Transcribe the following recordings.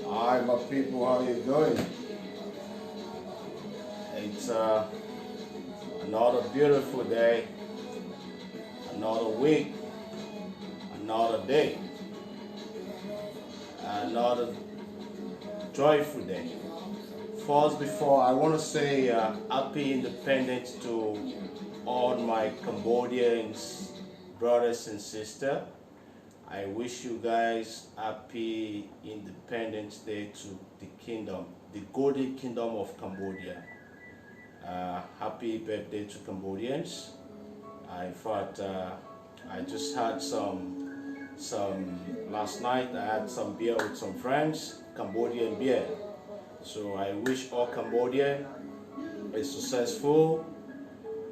Hi, my people, how you doing? It's another beautiful day, another week, another day, another joyful day. First, before I want to say happy independence to all my Cambodians, brothers and sisters. I wish you guys happy Independence Day to the kingdom, the golden kingdom of Cambodia. Happy birthday to Cambodians. In fact, I just had some last night. I had some beer with some friends, Cambodian beer. So I wish all Cambodia a successful,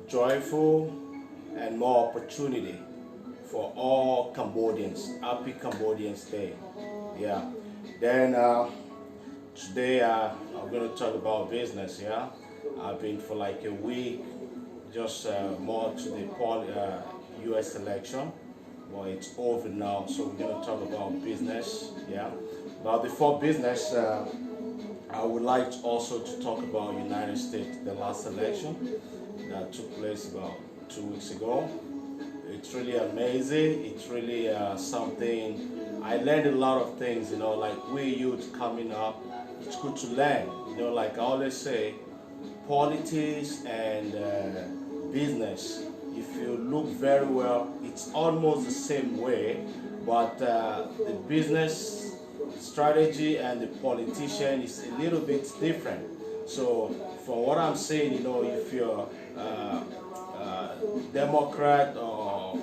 joyful, and more opportunity for all Cambodians. Happy Cambodians Day. Yeah. Then today I'm going to talk about business. Yeah. I've been for like a week, just more to the U.S. election. Well, it's over now, so we're going to talk about business. Yeah. But before business, I would like also to talk about United States, the last election that took place about 2 weeks ago. It's really amazing. It's really something. I learned a lot of things, like we youth coming up. It's good to learn. Like I always say, politics and business, if you look very well, it's almost the same way, but the business strategy and the politician is a little bit different. So from what I'm saying, if you're Democrat or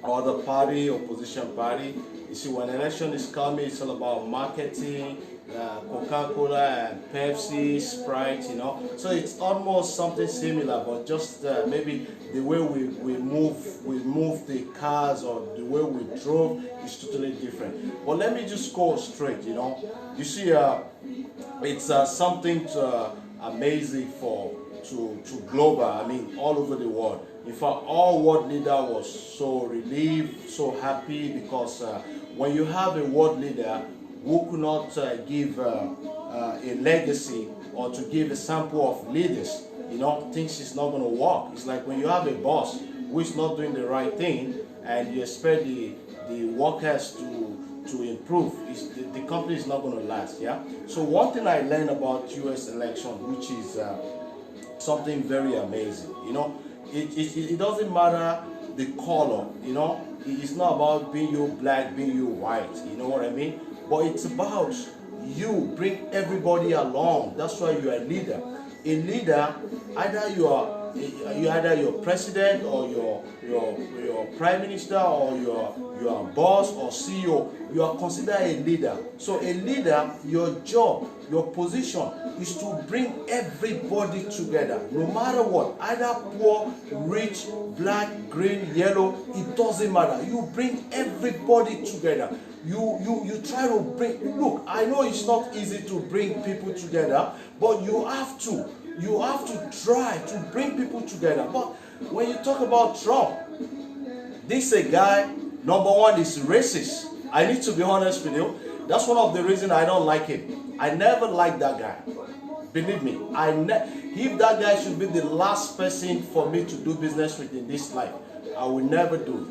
other party, opposition party, you see when election is coming, it's all about marketing, Coca-Cola and Pepsi, Sprite, So it's almost something similar, but just maybe the way we move the cars or the way we drove is totally different. But let me just go straight, You see, it's something amazing to global, all over the world. In fact, all world leader was so relieved, so happy because when you have a world leader who could not give a legacy or to give a sample of leaders, things is not going to work. It's like when you have a boss who is not doing the right thing and you expect the workers to improve, the company is not going to last. Yeah. So one thing I learned about U.S. election, which is something very amazing. It doesn't matter the color. It's not about being you black, being you white. You know what I mean? But it's about you bring everybody along. That's why you are a leader. A leader, either you are either your president or your prime minister or your boss or CEO. You are considered a leader. So a leader, your job, your position is to bring everybody together, no matter what, either poor, rich, black, green, yellow. It doesn't matter. You bring everybody together. You try to bring. Look, I know it's not easy to bring people together, but you have to try to bring people together. But when you talk about Trump, this a guy, number one, is racist. I need to be honest with you. That's one of the reasons I don't like him. I never liked that guy. Believe me, if that guy should be the last person for me to do business with in this life, I will never do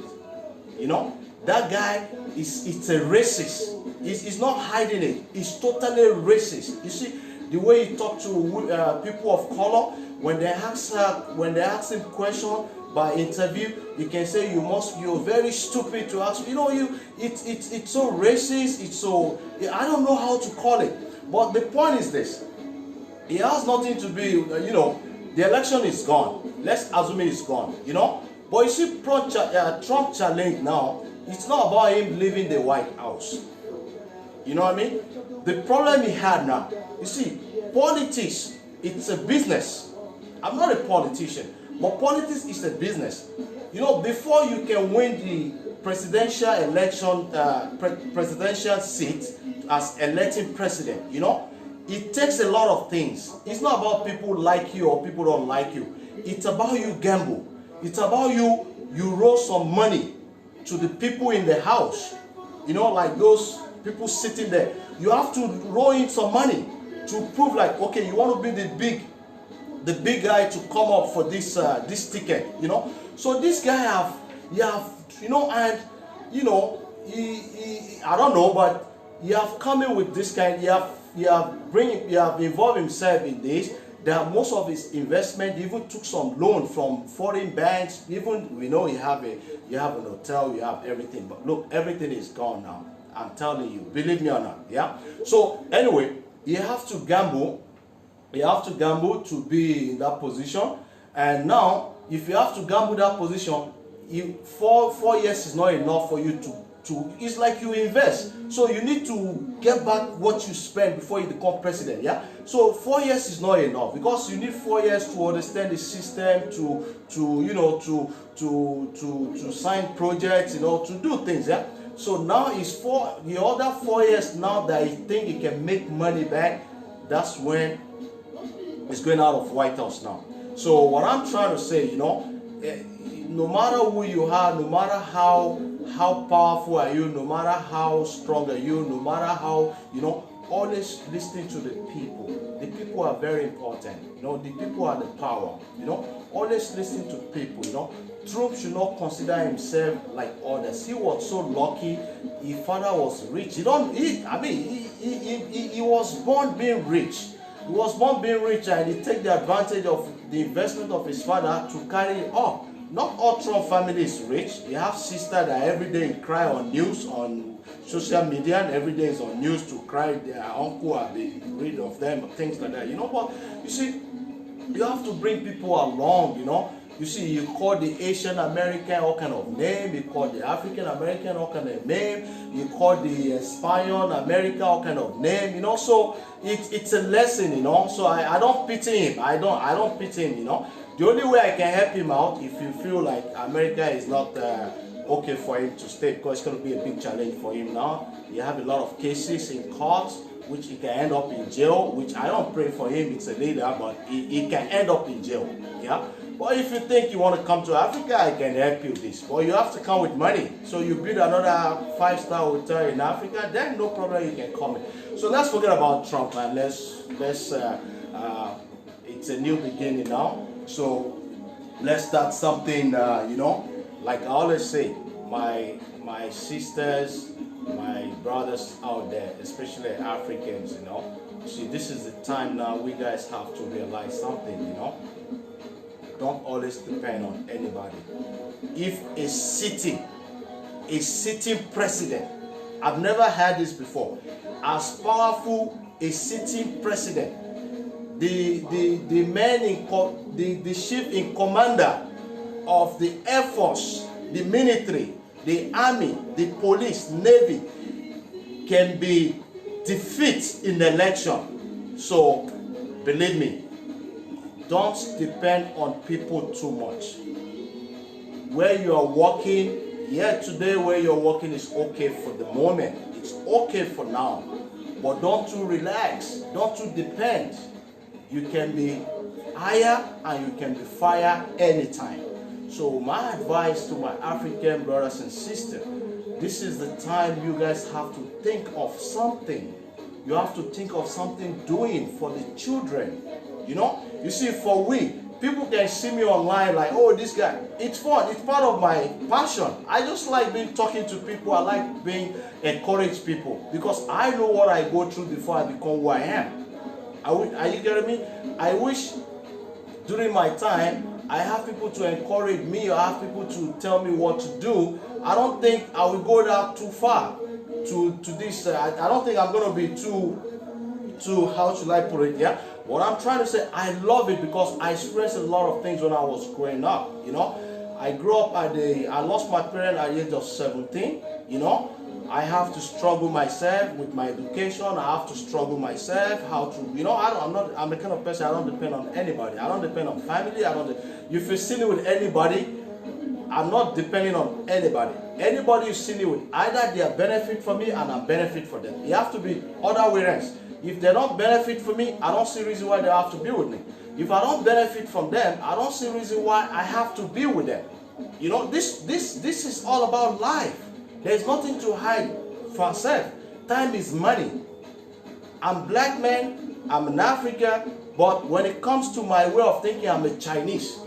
it. That guy it's a racist. He's not hiding it. He's totally racist. You see, the way he talk to people of color, when they ask him question by interview, you can say you're very stupid to ask. It's so racist. It's so, I don't know how to call it. But the point is this: it has nothing to be. The election is gone. Let's assume it's gone. But you see, Trump challenge now. It's not about him leaving the White House. You know what I mean? The problem he had now, you see, politics, it's a business. I'm not a politician, but politics is a business. Before you can win the presidential election, presidential seat as electing president, it takes a lot of things. It's not about people like you or people don't like you. It's about you gamble. It's about you roll some money to the people in the house. You know, like those people sitting there. You have to roll in some money to prove like, okay, you want to be the big guy to come up for this this ticket, you know. So this guy you know, and you know, he I don't know, but he have come in with this kind. He have involved himself in this. That most of his investment, he even took some loan from foreign banks. Even we know you have an hotel, you have everything, but look, everything is gone now. I'm telling you, believe me or not, yeah. So anyway, you have to gamble. You have to gamble to be in that position. And now, if you have to gamble that position, 4 years is not enough for you to. It's like you invest, so you need to get back what you spend before you become president. Yeah, so 4 years is not enough, because you need 4 years to understand the system, to sign projects, you know, to do things. Yeah, so now it's the other 4 years now that you think you can make money back. That's when it's going out of White House now. So what I'm trying to say, you know, no matter who you are, no matter how powerful are you, no matter how strong are you, no matter how, you know, always listening to the people. The people are very important. You know, the people are the power. You know, always listening to people. You know, Trump should not consider himself like others. He was so lucky. His father was rich. He was born being rich. He was born being rich, and he take the advantage of the investment of his father to carry it up. Not all Trump family is rich. You have sisters that every day cry on news, on social media, and every day is on news to cry their uncle have been rid of them, things like that. You know, but you see, you have to bring people along, you know. You see, you call the Asian American all kind of name, you call the African American all kind of name, you call the Spanish America all kind of name, you know. So it's a lesson, you know. So I don't pity him. I don't pity him, you know. The only way I can help him out, if you feel like America is not okay for him to stay, because it's going to be a big challenge for him now. You have a lot of cases in court, which he can end up in jail, which I don't pray for him. It's a leader, but he can end up in jail. Yeah. But if you think you want to come to Africa, I can help you with this. But you have to come with money. So you build another 5-star hotel in Africa, then no problem, you can come in. So let's forget about Trump, and let's it's a new beginning now. So let's start something, you know, like I always say, my sisters, my brothers out there, especially Africans, you know. See, this is the time now we guys have to realize something, you know. Don't always depend on anybody. If a sitting president, I've never heard this before, as powerful a sitting president, the man in the chief in commander of the Air Force, the military, the army, the police, navy can be defeated in the election. So believe me, don't depend on people too much. Where you are working, yeah, today where you're working is okay for the moment. It's okay for now. But don't too relax. Don't too depend. You can be higher and you can be fired anytime. So my advice to my African brothers and sisters, this is the time you guys have to think of something. You have to think of something doing for the children. You know, you see, for people can see me online like, oh, this guy. It's fun. It's part of my passion. I just like talking to people. I like encourage people, because I know what I go through before I become who I am. Are you getting me? I wish during my time I have people to encourage me, or I have people to tell me what to do. I don't think I will go that too far to this. I don't think I'm going to be too, how should I put it, yeah? What I'm trying to say, I love it because I experienced a lot of things when I was growing up, you know. I grew up I lost my parents at the age of 17, you know. I have to struggle myself with my education. I have to struggle myself how to, you know, I'm the kind of person, I don't depend on anybody. I don't depend on family. If you see me with anybody, I'm not depending on anybody. Anybody you see me with, either they are benefit for me and I benefit for them. You have to be other way around. If they don't benefit for me, I don't see reason why they have to be with me. If I don't benefit from them, I don't see reason why I have to be with them. You know, this is all about life. There's nothing to hide for ourselves. Time is money. I'm black man, I'm an African, but when it comes to my way of thinking, I'm a Chinese.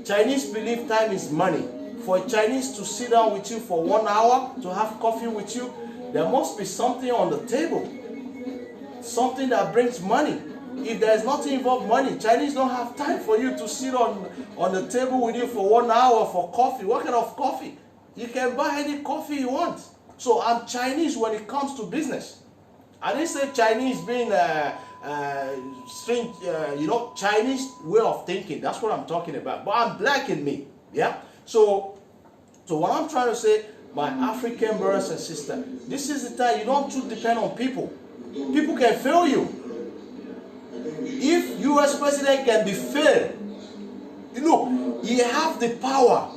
Chinese believe time is money. For a Chinese to sit down with you for 1 hour, to have coffee with you, there must be something on the table. Something that brings money. If there's nothing involved money, Chinese don't have time for you to sit on the table with you for 1 hour for coffee. What kind of coffee? You can buy any coffee you want. So I'm Chinese when it comes to business. I didn't say Chinese being strange, Chinese way of thinking. That's what I'm talking about. But I'm black in me. Yeah? So what I'm trying to say, my African brothers and sisters, this is the time you don't too depend on people. People can fail you. If US president can be failed, he have the power.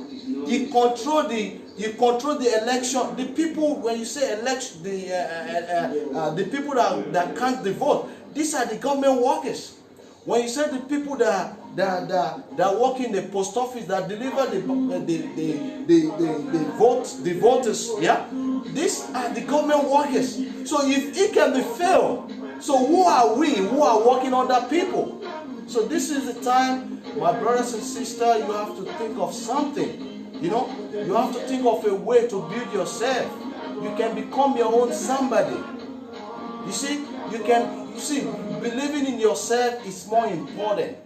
He control the election. The people, when you say election, the people that can't vote, these are the government workers. When you say the people that work in the post office, that deliver the voters, yeah, these are the government workers. So if it can be failed, so who are we who are working under people? So this is the time, my brothers and sisters, you have to think of something. You have to think of a way to build yourself. You can become your own somebody. You see, believing in yourself is more important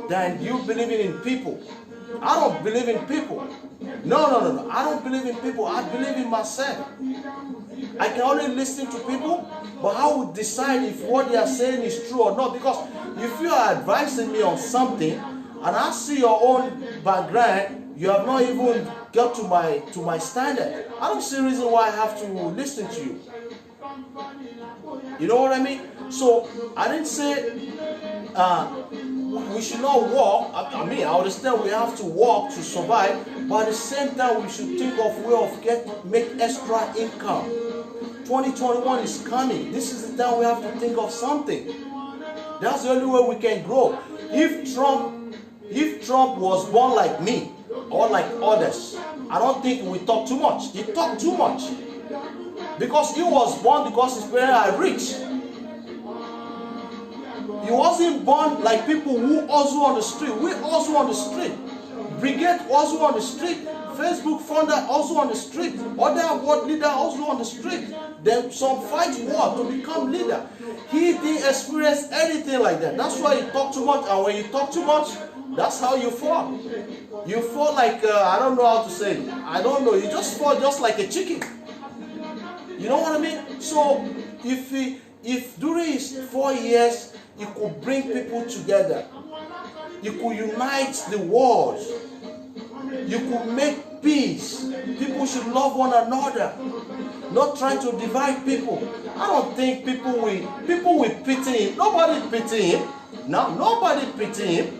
than you believing in people. I don't believe in people. No. I don't believe in people. I believe in myself. I can only listen to people, but I will decide if what they are saying is true or not. Because if you are advising me on something, and I see your own background, you have not even got to my standard. I don't see a reason why I have to listen to you. You know what I mean? So I didn't say we should not work. I I understand we have to work to survive, but at the same time we should think of way of make extra income. 2021 is coming. This is the time we have to think of something. That's the only way we can grow. If Trump was born like me or like others, I don't think we talk too much. He talked too much. Because he was born because his parents are rich. He wasn't born like people who hustle on the street. We hustle on the street. Brigade hustle on the street. Facebook founder also on the street. Other world leader also on the street. Then some fight war to become leader. He didn't experience anything like that. That's why he talk too much. And when you talk too much, that's how you fall. You fall like, I don't know how to say it. I don't know. You just fall just like a chicken. You know what I mean? So if during his 4 years, he could bring people together. He could unite the world. You could make peace. People should love one another. Not trying to divide people. I don't think people will pity him. Nobody pity him. Now, nobody pity him.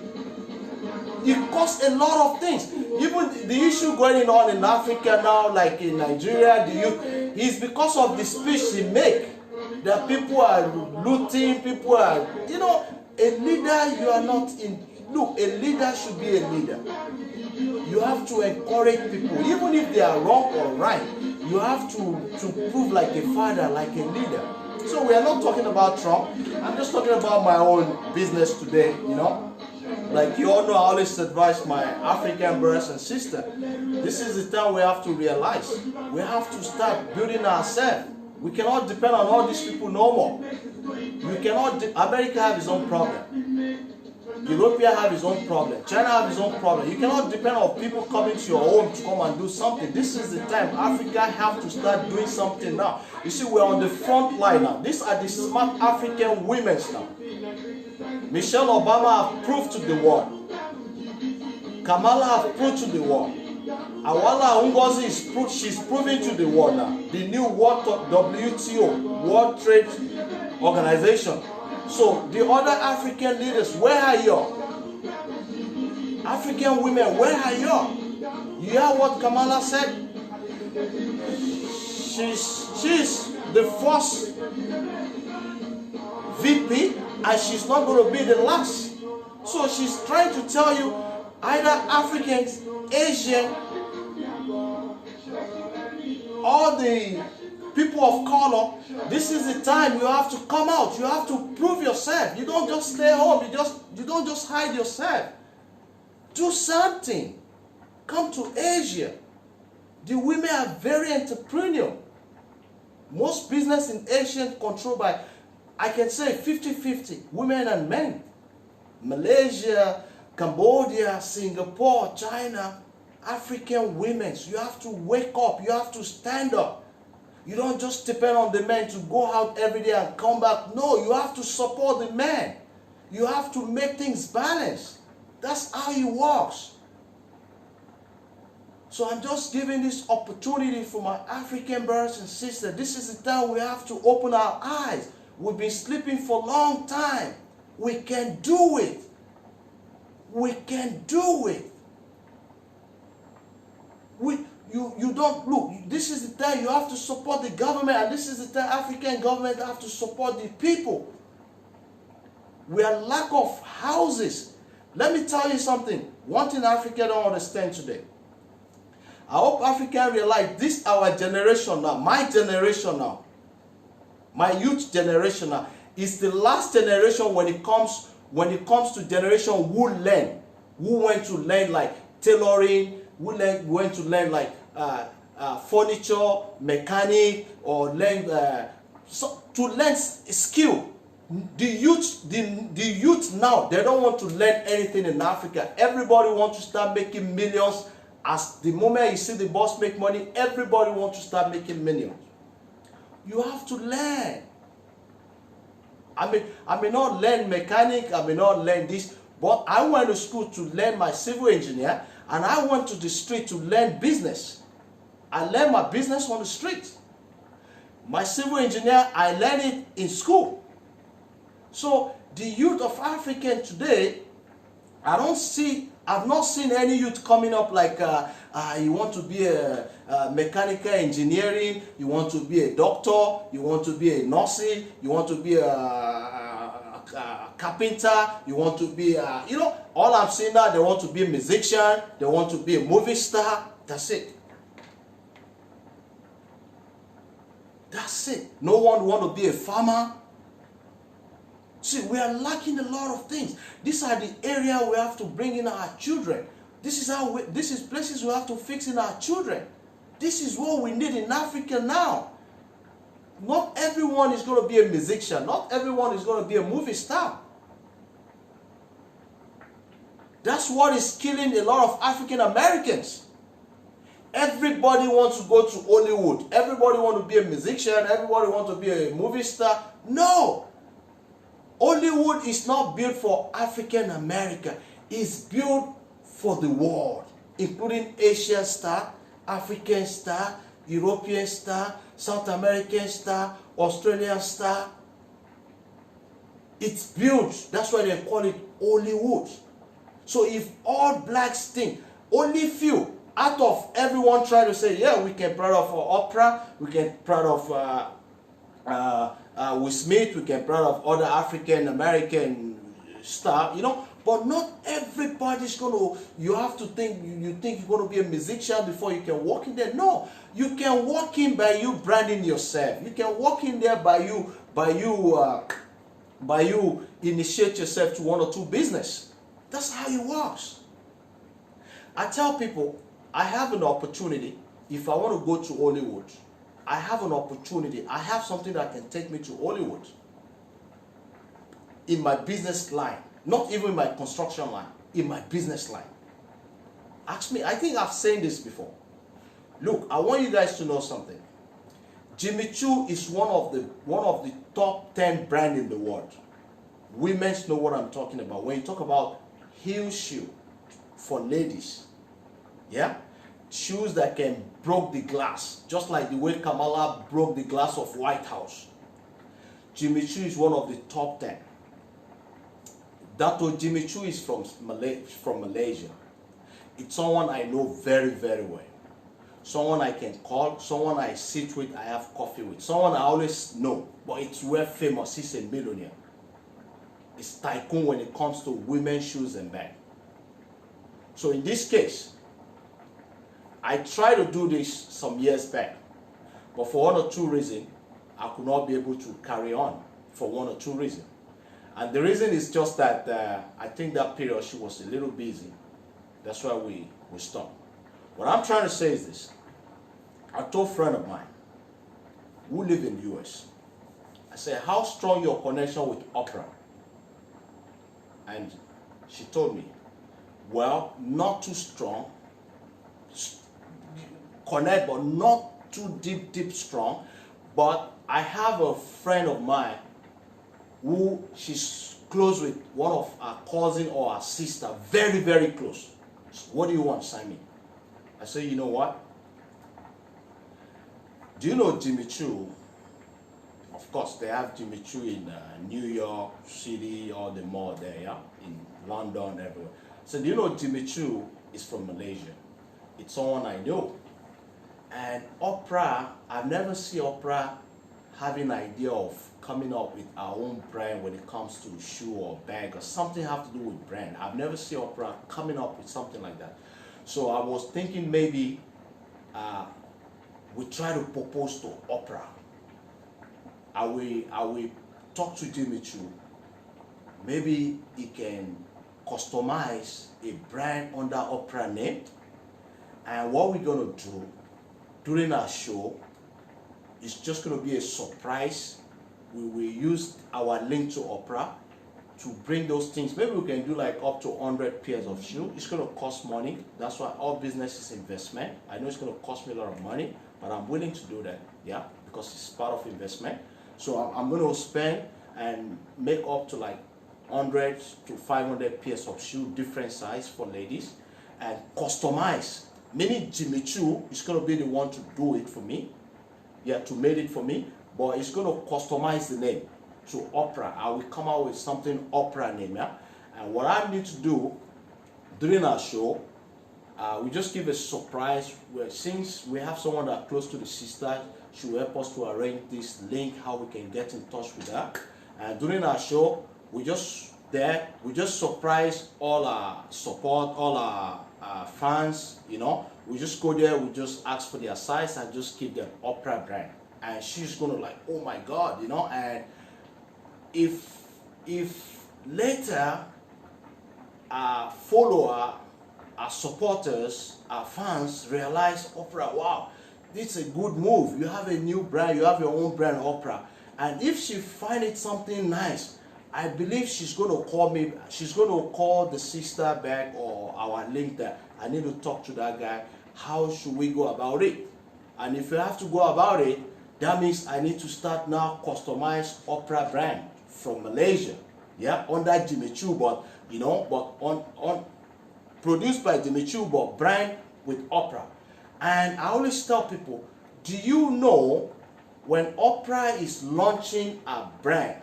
It costs a lot of things. Even the issue going on in Africa now, like in Nigeria, the youth, is because of the speech he make. That people are looting, people are, a leader you are not in. Look, a leader should be a leader. You have to encourage people, even if they are wrong or right. You have to prove like a father, like a leader. So we are not talking about Trump. I'm just talking about my own business today, Like you all know, I always advise my African brothers and sisters. This is the time we have to realize. We have to start building ourselves. We cannot depend on all these people no more. You cannot. America have its own problem. Europeans have his own problem. China have his own problem. You cannot depend on people coming to your home to come and do something. This is the time. Africa have to start doing something now. You see, we're on the front line now. These are the smart African women now. Michelle Obama have proved to the world. Kamala have proved to the world. Awala Ngozi she's proving to the world now. The new WTO, World Trade Organization. So the other African leaders, where are you? African women, where are you? You hear what Kamala said? She's the first VP and she's not going to be the last. So she's trying to tell you either Africans, Asian, all the People of color, this is the time you have to come out. You have to prove yourself. You don't just stay home. You don't just hide yourself. Do something. Come to Asia. The women are very entrepreneurial. Most business in Asia controlled by, I can say 50-50, women and men. Malaysia, Cambodia, Singapore, China, African women. You have to wake up. You have to stand up. You don't just depend on the men to go out every day and come back. No, you have to support the men. You have to make things balanced. That's how it works. So I'm just giving this opportunity for my African brothers and sisters. This is the time we have to open our eyes. We've been sleeping for a long time. We can do it. We can do it. You don't look. This is the time you have to support the government, and this is the time African government have to support the people. We are lack of houses. Let me tell you something. One thing Africa don't understand today. I hope Africa realize this our generation now, my generation now, my youth generation now, is the last generation when it comes to generation who learn, who went to learn like tailoring, who went to learn like furniture, mechanic, or learn to learn skill. The youth now, they don't want to learn anything in Africa. Everybody wants to start making millions. As the moment you see the boss make money, everybody wants to start making millions. You have to learn. I may not learn mechanic, I may not learn this, but I went to school to learn my civil engineer, and I went to the street to learn business. I learned my business on the street. My civil engineer, I learned it in school. So the youth of Africa today, I've not seen any youth coming up like you want to be a mechanical engineering, you want to be a doctor, you want to be a nurse, you want to be a carpenter, you want to be all I'm seeing now, they want to be a musician, they want to be a movie star. That's it. That's it. No one want to be a farmer. See, we are lacking a lot of things. These are the areas we have to bring in our children. This is places we have to fix in our children. This is what we need in Africa now. Not everyone is going to be a musician. Not everyone is going to be a movie star. That's what is killing a lot of African Americans. Everybody wants to go to Hollywood. Everybody wants to be a musician. Everybody wants to be a movie star. No. Hollywood is not built for African America. It's built for the world, including Asian star, African star, European star, South American star, Australian star. It's built. That's why they call it Hollywood. So if all blacks think, only few out of everyone try to say, yeah, we can proud of Oprah, we can proud of Will Smith, we can proud of other African American star, but not everybody's gonna. You have to think. You think you're gonna be a musician before you can walk in there. No, you can walk in by you branding yourself. You can walk in there by you initiate yourself to one or two business. That's how it works. I tell people, I have an opportunity. If I want to go to Hollywood, I have an opportunity. I have something that can take me to Hollywood. In my business line. Not even in my construction line. In my business line. Ask me. I think I've said this before. Look, I want you guys to know something. Jimmy Choo is one of the top 10 brands in the world. Women know what I'm talking about. When you talk about heel shoe for ladies, yeah? Shoes that can break the glass, just like the way Kamala broke the glass of White House. Jimmy Choo is one of the top 10. Dato Jimmy Choo is from Malaysia. It's someone I know very, very well. Someone I can call, someone I sit with, I have coffee with. Someone I always know, but it's well famous. He's a millionaire. It's tycoon when it comes to women's shoes and bags. So in this case, I tried to do this some years back. But for one or two reasons, I could not be able to carry on for one or two reasons. And the reason is just that I think that period she was a little busy. That's why we stopped. What I'm trying to say is this. I told a friend of mine who live in the US, I said, how strong your connection with Oprah? And she told me, well, not too strong. Connect, but not too deep strong. But I have a friend of mine who she's close with one of her cousin or her sister, very, very close. So what do you want, Simon? I say, you know what? Do you know Jimmy Choo? Of course, they have Jimmy Choo in New York City, all the mall there, yeah? In London, everywhere. So do you know Jimmy Choo is from Malaysia? It's someone I know. And Oprah, I've never seen Oprah having an idea of coming up with our own brand when it comes to shoe or bag or something have to do with brand. I've never seen Oprah coming up with something like that. So I was thinking maybe we try to propose to Oprah. I will talk to Jimmy Choo. Maybe he can customize a brand under Oprah name. And what we're gonna do during our show is just gonna be a surprise. We will use our link to Oprah to bring those things. Maybe we can do like up to 100 pairs of shoes. It's gonna cost money. That's why all business is investment. I know it's gonna cost me a lot of money, but I'm willing to do that, yeah, because it's part of investment. So I'm gonna spend and make up to like 100 to 500 pairs of shoe, different size for ladies, and customize. Meaning Jimmy Choo is gonna be the one to do it for me, yeah, to make it for me, but it's gonna customize the name to Oprah. I will come out with something Oprah name, yeah. And what I need to do during our show, we just give a surprise. Where since we have someone that close to the sister, she will help us to arrange this link, how we can get in touch with her. And during our show, we just surprise all our support, all our fans, you know. We just go there, we just ask for their size and just keep them Oprah brand. And she's gonna like, oh my God, you know. And if later our follower, our supporters, our fans realize, Oprah, wow, this is a good move. You have a new brand, you have your own brand, Oprah. And if she find it something nice, I believe she's going to call me, she's going to call the sister back or our link there. I need to talk to that guy. How should we go about it? And if you have to go about it, that means I need to start now customize Oprah brand from Malaysia. Yeah, under Jimmy Choo, but you know, but on produced by Jimmy Choo, but brand with Oprah. And I always tell people, do you know when Oprah is launching a brand,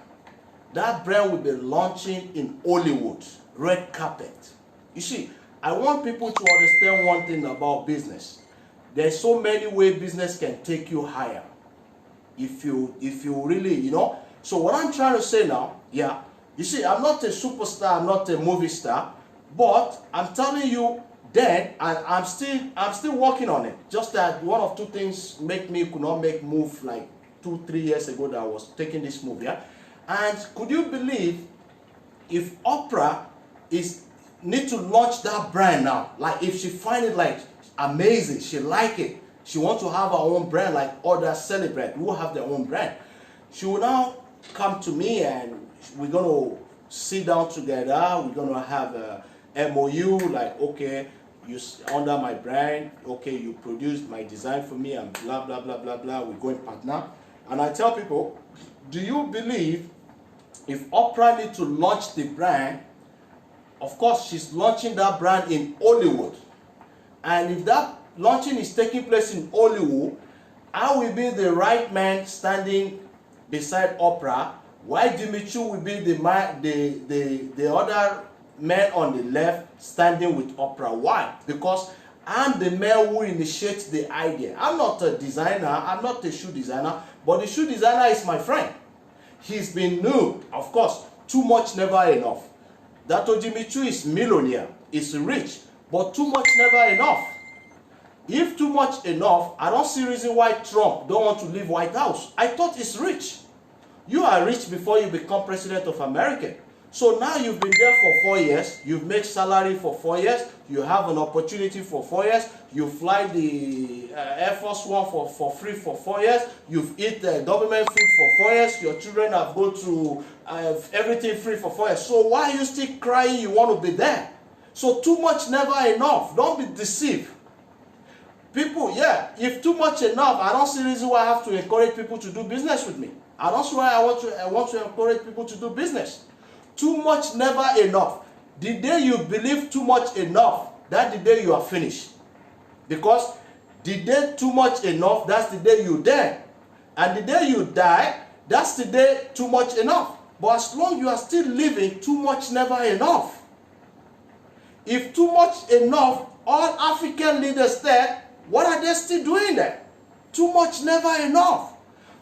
that brand will be launching in Hollywood, red carpet. You see, I want people to understand one thing about business. There's so many ways business can take you higher. If you really, you know. So what I'm trying to say now, yeah, you see, I'm not a superstar, I'm not a movie star, but I'm telling you then, and I'm still working on it. Just that one of two things could not make move like 2-3 years ago that I was taking this move, yeah. And could you believe if Oprah need to launch that brand now, like if she find it like amazing, she like it, she want to have her own brand like other celebrities who have their own brand, she will now come to me and we're gonna sit down together, we're gonna have a MOU, like, okay, you under my brand, okay, you produce my design for me and blah blah blah blah blah, we're going partner. And I tell people, do you believe if Oprah need to launch the brand, of course she's launching that brand in Hollywood, and if that launching is taking place in Hollywood, I will be the right man standing beside Oprah, while Jimmy Choo will be the other man on the left standing with Oprah. Why? Because I'm the man who initiates the idea. I'm not a designer, I'm not a shoe designer, but the shoe designer is my friend. He's been new, of course, too much never enough. That Jimmy Choo is millionaire, is rich, but too much never enough. If too much enough, I don't see reason why Trump don't want to leave White House. I thought he's rich. You are rich before you become president of America. So now you've been there for 4 years. You've made salary for 4 years. You have an opportunity for 4 years. You fly the Air Force One for free for 4 years. You've eaten government food for 4 years. Your children have gone to everything free for 4 years. So why are you still crying you want to be there? So too much never enough. Don't be deceived. People, yeah, if too much enough, I don't see reason why I have to encourage people to do business with me. I don't see why I want to encourage people to do business. Too much never enough. The day you believe too much enough, that's the day you are finished. Because the day too much enough, that's the day you die. And the day you die, that's the day too much enough. But as long as you are still living, too much never enough. If too much enough, all African leaders there, what are they still doing there? Too much never enough.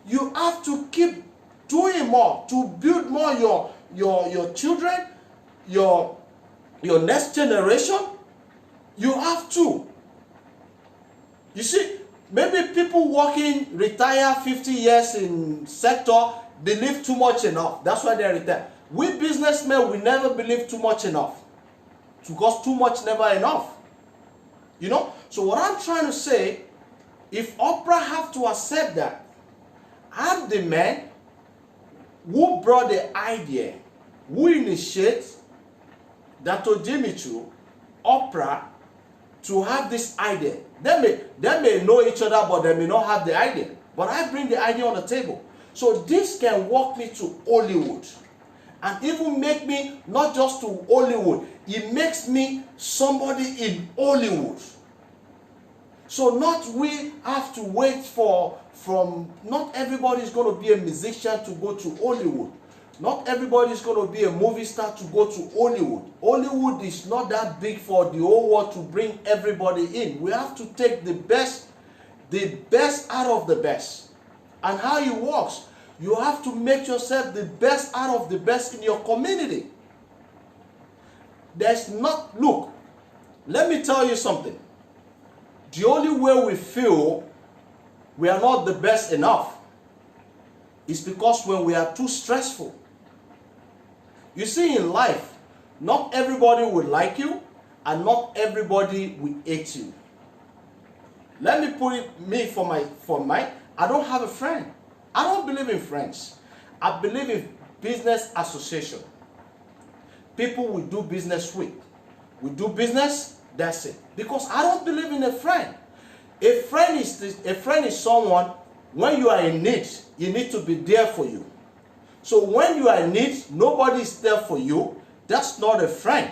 You have to keep doing more to build more your children, your next generation. You have to. You see, maybe people working retire 50 years in sector, believe too much enough. That's why they retire. We businessmen, we never believe too much enough. Because too much never enough. You know? So what I'm trying to say, if Oprah have to accept that, I'm the man who brought the idea, who initiates Dr. Dimitri, Oprah, to have this idea. They may know each other, but they may not have the idea. But I bring the idea on the table. So this can walk me to Hollywood. And even make me not just to Hollywood. It makes me somebody in Hollywood. So not we have to wait not everybody is going to be a musician to go to Hollywood. Not everybody is going to be a movie star to go to Hollywood. Hollywood is not that big for the whole world to bring everybody in. We have to take the best out of the best. And how it works, you have to make yourself the best out of the best in your community. Look, let me tell you something. The only way we feel we are not the best enough is because when we are too stressful. You see, in life, not everybody will like you and not everybody will hate you. Let me put it for my I don't have a friend. I don't believe in friends. I believe in business association. People we do business with. We do business, that's it. Because I don't believe in a friend. A friend is someone, when you are in need, you need to be there for you. So when you are in need, nobody is there for you. That's not a friend.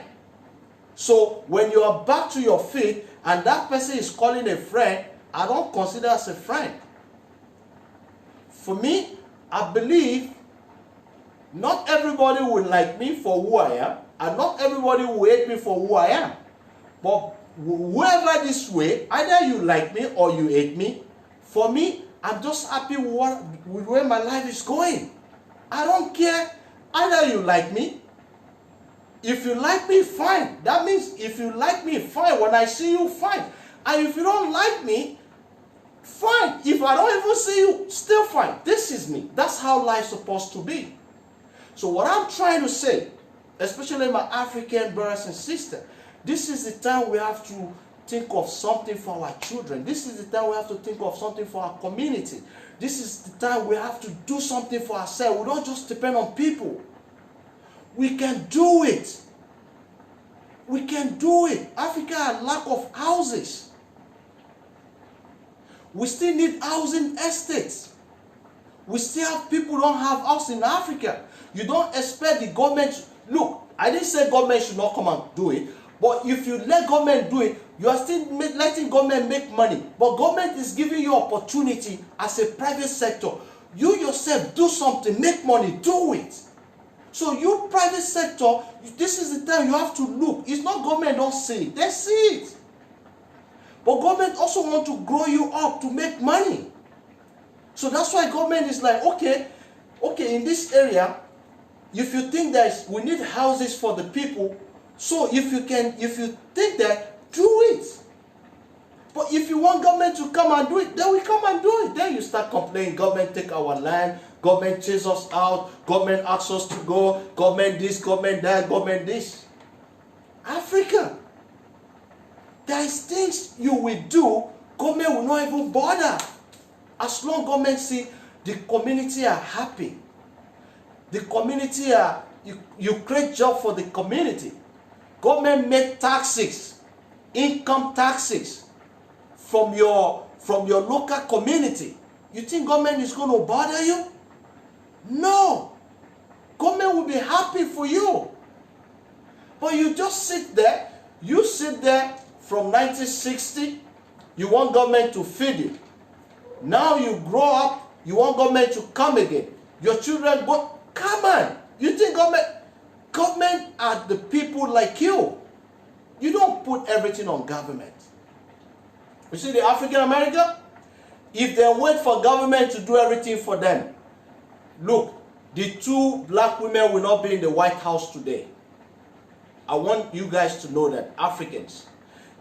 So when you are back to your feet and that person is calling a friend, I don't consider as a friend. For me, I believe not everybody will like me for who I am, and not everybody will hate me for who I am. But whoever this way, either you like me or you hate me, for me, I'm just happy with where my life is going. I don't care. Either you like me. If you like me, fine. That means if you like me, fine. When I see you, fine. And if you don't like me, fine. If I don't even see you, still fine. This is me. That's how life's supposed to be. So what I'm trying to say, especially my African brothers and sisters, this is the time we have to think of something for our children. This is the time we have to think of something for our community. This is the time we have to do something for ourselves. We don't just depend on people. We can do it. We can do it. Africa has lack of houses. We still need housing estates. We still have people who don't have house in Africa. You don't expect the government. Look, I didn't say government should not come and do it. But if you let government do it, you are still letting government make money. But government is giving you opportunity as a private sector. You yourself do something, make money, do it. So you private sector, this is the time you have to look. It's not government don't see it, they see it. But government also want to grow you up to make money. So that's why government is like, okay, in this area, if you think that we need houses for the people, so if you think that, do it. But if you want government to come and do it, then we come and do it. Then you start complaining, government take our land, government chase us out, government asks us to go, government this, government that, government this. Africa, there is things you will do, government will not even bother. As long as government see the community are happy, the community are, you create job for the community. Government make taxes, income taxes from your local community. You think government is going to bother you? No. Government will be happy for you. But you just sit there. You sit there from 1960. You want government to feed you. Now you grow up. You want government to come again. Your children go, come on. You think government are the people like you. You don't put everything on government. You see the African American? If they wait for government to do everything for them, look, the 2 black women will not be in the White House today. I want you guys to know that, Africans,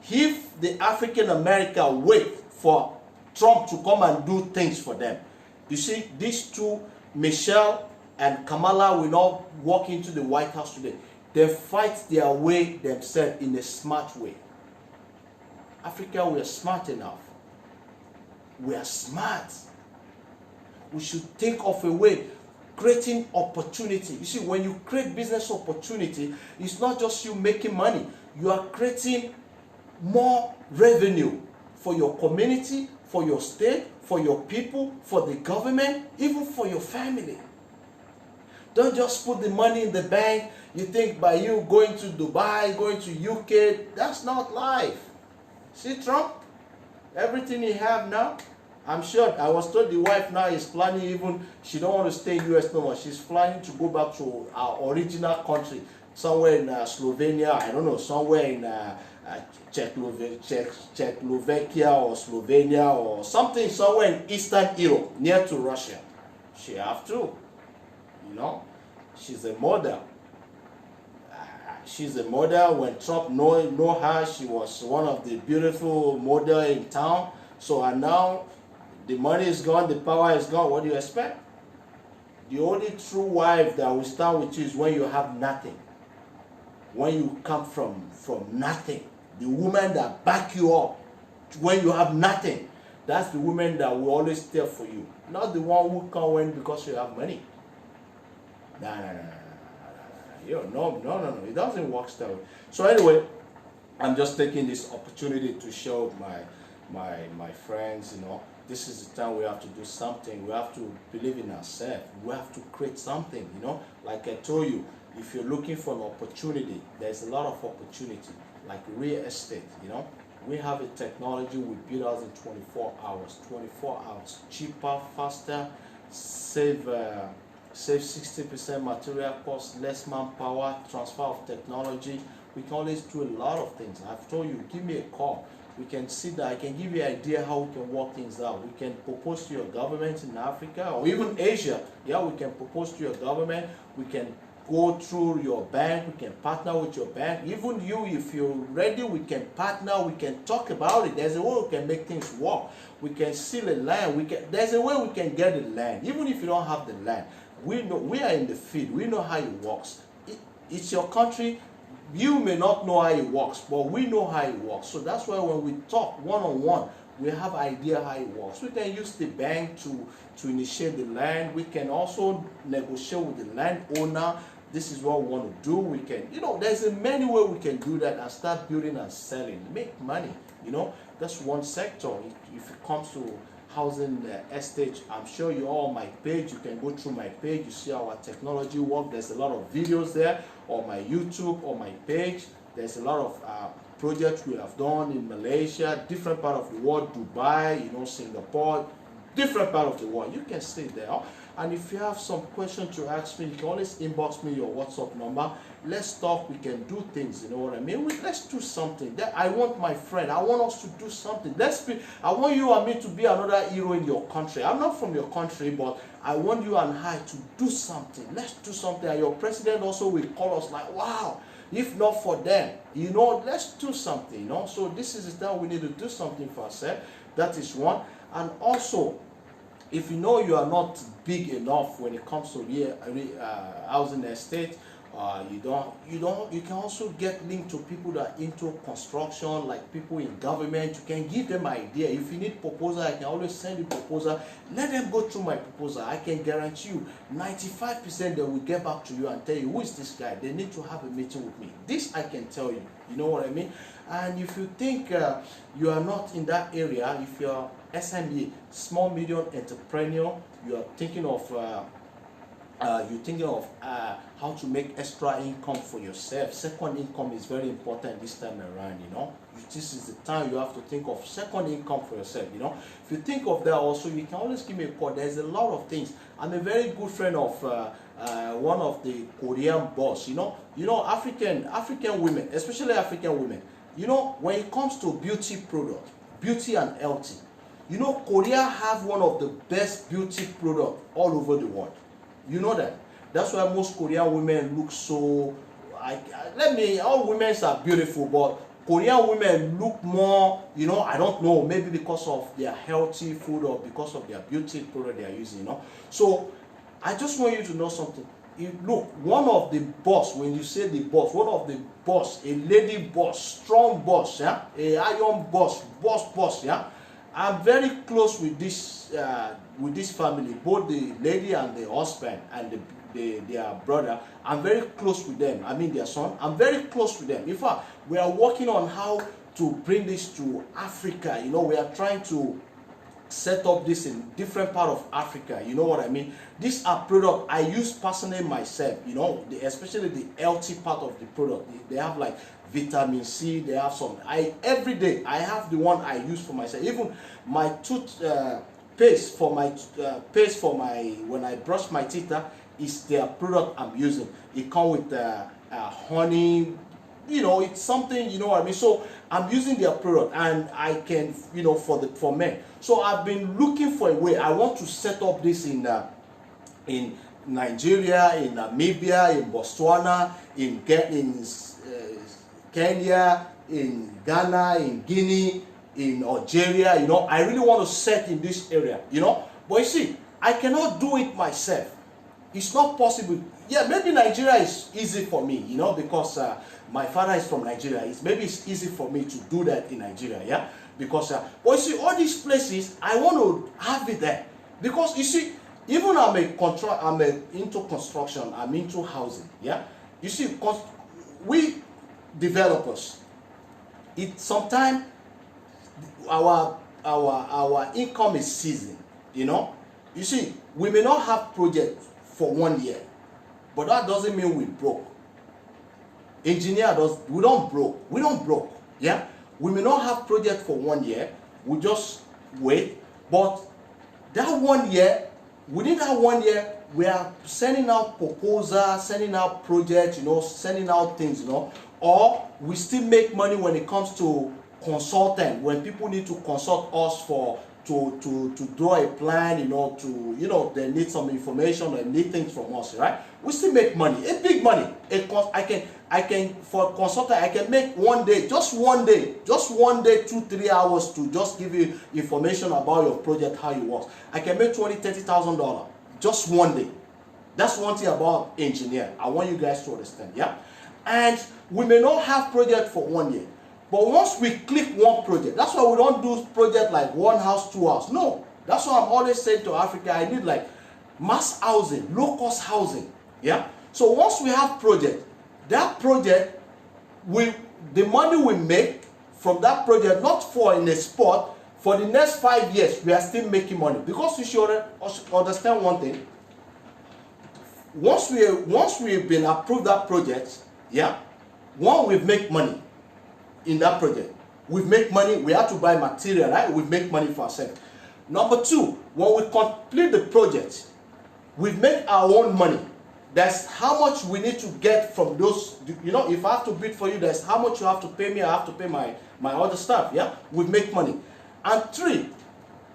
if the African American wait for Trump to come and do things for them, you see, these 2, Michelle and Kamala, will not walk into the White House today. They fight their way themselves in a smart way. Africa, we are smart enough. We are smart. We should think of a way, creating opportunity. You see, when you create business opportunity, it's not just you making money. You are creating more revenue for your community, for your state, for your people, for the government, even for your family. Don't just put the money in the bank. You think by you going to Dubai, going to UK, that's not life. See Trump? Everything he have now, I'm sure, I was told the wife now is planning even, she don't want to stay in US no more. She's planning to go back to our original country, somewhere in Slovenia, I don't know, somewhere in Czechoslovakia or Slovenia or something, somewhere in Eastern Europe, near to Russia. She have to, you know. She's a model. She's a model. When Trump know her, she was one of the beautiful model in town. So and now the money is gone, the power is gone. What do you expect? The only true wife that will stand with you is when you have nothing. When you come from nothing. The woman that back you up when you have nothing. That's the woman that will always stay for you. Not the one who come when because you have money. No. No. It doesn't work that way. So anyway, I'm just taking this opportunity to show my friends, you know, this is the time we have to do something. We have to believe in ourselves. We have to create something, you know. Like I told you, if you're looking for an opportunity, there's a lot of opportunity, like real estate, you know. We have a technology we build out in 24 hours. 24 hours, cheaper, faster, save 60% material cost, less manpower, transfer of technology. We can always do a lot of things. I've told you, give me a call. We can sit there, I can give you an idea how we can work things out. We can propose to your government in Africa or even Asia. Yeah, we can propose to your government. We can go through your bank. We can partner with your bank. Even you, if you're ready, we can partner. We can talk about it. There's a way we can make things work. We can seal a land. There's a way we can get the land. Even if you don't have the land, we know, we are in the field. We know how it works. It's your country. You may not know how it works, but we know how it works. So that's why when we talk one-on-one, we have idea how it works. We can use the bank to initiate the land. We can also negotiate with the landowner. This is what we want to do. We can, you know, there's a many ways we can do that and start building and selling, make money. You know, that's one sector. If it comes to housing estate, I'm sure you're all on my page. You can go through my page. You see our technology work. There's a lot of videos there on my YouTube, on my page. There's a lot of projects we have done in Malaysia, different part of the world, Dubai, you know, Singapore, different part of the world. You can see there. And if you have some question to ask me, you can always inbox me your WhatsApp number. Let's talk. We can do things. You know what I mean? Let's do something. I want my friend. I want us to do something. I want you and me to be another hero in your country. I'm not from your country, but I want you and I to do something. Let's do something. And your president also will call us like, wow, If not for them, you know, let's do something, you know. So this is the time we need to do something for ourselves. That is one. And also, if you know you are not big enough when it comes to housing estate, you can also get linked to people that are into construction, like people in government. You can give them idea. If you need proposal, I can always send you proposal. Let them go through my proposal. I can guarantee you 95% they will get back to you and tell you, who is this guy? They need to have a meeting with me. This I can tell you. You know what I mean? And if you think you are not in that area, if you're SME, small medium entrepreneur, you are thinking of how to make extra income for yourself. Second income is very important this time around, you know. This is the time you have to think of second income for yourself, you know. If you think of that also, you can always give me a call. There's a lot of things. I'm a very good friend of one of the Korean boss, you know. African women, especially African women, you know, when it comes to beauty product, beauty and healthy, you know, Korea have one of the best beauty product all over the world. You know that. That's why most Korean women look so. All women are beautiful, but Korean women look more. You know, I don't know. Maybe because of their healthy food or because of their beauty product they are using. You know. So I just want you to know something. Look, one of the boss. When you say the boss, one of the boss, a lady boss, strong boss, yeah, a iron boss, yeah. I'm very close with this family, both the lady and the husband and their brother. I'm very close with them. I mean their son. I'm very close with them. In fact, we are working on how to bring this to Africa. You know, we are trying to set up this in different part of Africa. You know what I mean? These are products I use personally myself. You know, especially the healthy part of the product. They have like vitamin C. They have some. Every day I have the one I use for myself. Even my tooth paste for my when I brush my teeth is their product I'm using. It comes with honey. You know, it's something, you know what I mean. So I'm using their product, and I can, you know, for men. So I've been looking for a way. I want to set up this in Nigeria, in Namibia, in Botswana, in Kenya, in Ghana, in Guinea, in Algeria. You know, I really want to set in this area. You know, but you see, I cannot do it myself. It's not possible. Yeah, maybe Nigeria is easy for me, you know, because my father is from Nigeria. Maybe it's easy for me to do that in Nigeria, yeah? Because, but you see, all these places, I want to have it there. Because, you see, even I'm into construction, I'm into housing, yeah? You see, we developers, sometimes our income is seasoned, you know? You see, we may not have projects for 1 year, but that doesn't mean we broke. We don't broke, yeah? We may not have project for 1 year, we just wait, but that 1 year, within that 1 year, we are sending out proposals, sending out projects, you know, sending out things, you know, or we still make money when it comes to consultant, when people need to consult us to draw a plan, you know, they need some information, they need things from us, right? We still make money, a big money. I can for a consultant, I can make just one day, 2-3 hours to just give you information about your project, how it works. I can make $20,000-$30,000 just one day. That's one thing about engineer. I want you guys to understand, yeah? And we may not have project for 1 year. But once we click one project, that's why we don't do project like one house, two house. No, that's why I'm always saying to Africa, I need like mass housing, low cost housing. Yeah. So once we have project, that project, the money we make from that project, not for in a spot, for the next 5 years, we are still making money. Because you should understand one thing. Once we've been approved that project, yeah, we make money. In that project, we make money. We have to buy material, right? We make money for ourselves. Number two, when we complete the project, we make our own money. That's how much we need to get from those. You know, if I have to bid for you, that's how much you have to pay me. I have to pay my other staff. Yeah, we make money. And three,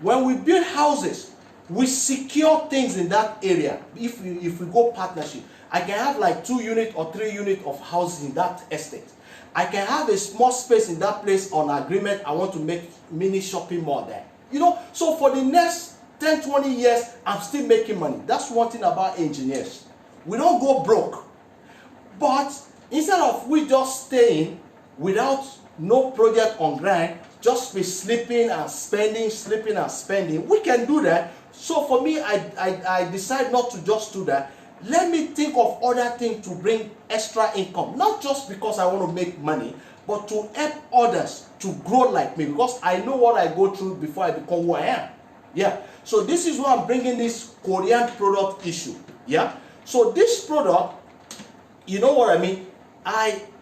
when we build houses, we secure things in that area. If we go partnership, I can have like 2 units or 3 units of houses in that estate. I can have a small space in that place on agreement. I want to make mini shopping mall there. You know, so for the next 10, 20 years, I'm still making money. That's one thing about engineers. We don't go broke. But instead of we just staying without no project on ground, just be sleeping and spending, we can do that. So for me, I decide not to just do that. Let me think of other things to bring extra income. Not just because I want to make money, but to help others to grow like me. Because I know what I go through before I become who I am. Yeah. So this is why I'm bringing this Korean product issue. Yeah. So this product, you know what I mean?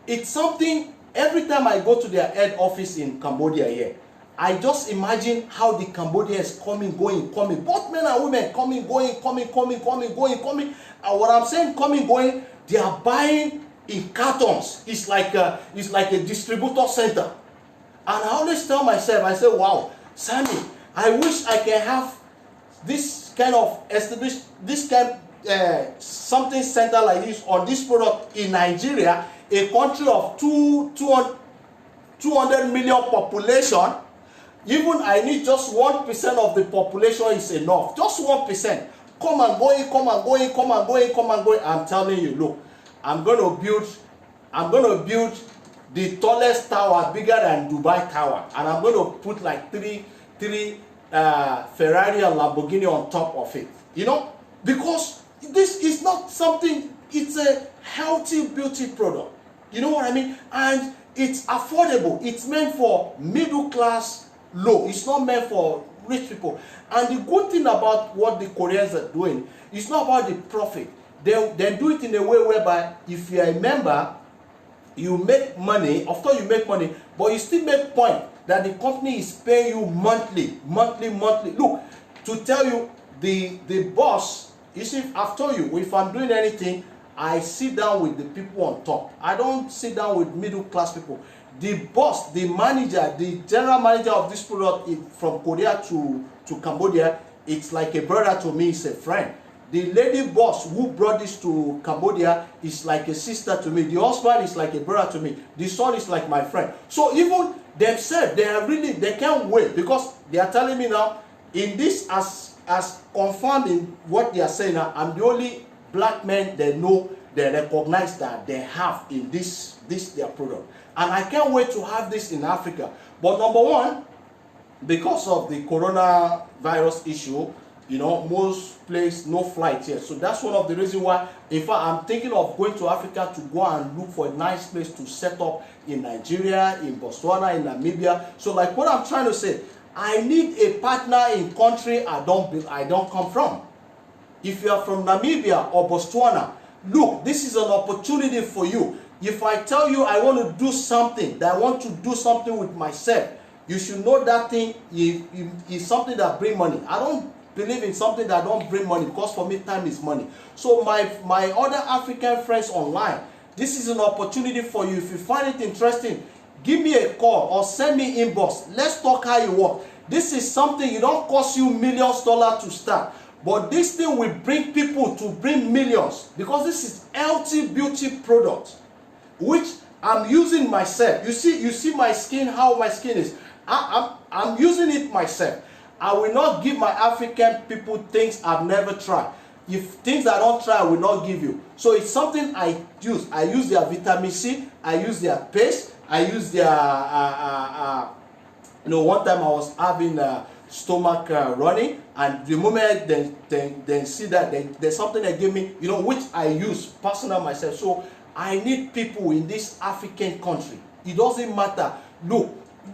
It's something, every time I go to their head office in Cambodia here, I just imagine how the Cambodians coming, going, coming. Both men and women coming, going. And what I'm saying, coming, going, they are buying in cartons. It's like a distributor center. And I always tell myself, I say, wow, Sammy, I wish I can have this kind of established, this kind something center like this on this product in Nigeria, a country of 200 million population. Even I need just 1% of the population is enough. Just 1%. Come and going. I'm telling you, look, I'm gonna build the tallest tower, bigger than Dubai Tower, and I'm gonna put like three Ferrari and Lamborghini on top of it. You know, because this is not something. It's a healthy beauty product. You know what I mean? And it's affordable. It's meant for middle class. Low. It's not meant for rich people. And the good thing about what the Koreans are doing, it's not about the profit. They do it in a way whereby if you are a member, you make money. Of course, you make money, but you still make point that the company is paying you monthly. Look, to tell you, the boss, you see, I've told you, if I'm doing anything, I sit down with the people on top. I don't sit down with middle class people. The boss, the manager, the general manager of this product from Korea to Cambodia, it's like a brother to me, it's a friend. The lady boss who brought this to Cambodia is like a sister to me. The husband is like a brother to me. The son is like my friend. So even themselves, they can't wait, because they are telling me now, in this as confirming what they are saying now, I'm the only black man they know, they recognize that they have in this their product. And I can't wait to have this in Africa. But number one, because of the coronavirus issue, you know, most places, no flight here. So that's one of the reasons why, in fact, I'm thinking of going to Africa to go and look for a nice place to set up in Nigeria, in Botswana, in Namibia. So like what I'm trying to say, I need a partner in country I don't come from. If you are from Namibia or Botswana, look, this is an opportunity for you. If I tell you I want to do something, that I want to do something with myself, you should know that thing is something that brings money. I don't believe in something that don't bring money, because for me, time is money. So my other African friends online, this is an opportunity for you. If you find it interesting, give me a call or send me inbox. Let's talk how you work. This is something, it don't cost you millions dollars to start. But this thing will bring people to bring millions, because this is healthy beauty product, which I'm using myself. You see my skin, how my skin is. I'm using it myself. I will not give my African people things I've never tried. If things I don't try, I will not give you. So it's something I use. I use their vitamin C. I use their paste. I use their, one time I was having stomach running, and the moment they see that, there's something they give me, which I use personal myself. So I need people in this African country. It doesn't matter. Look,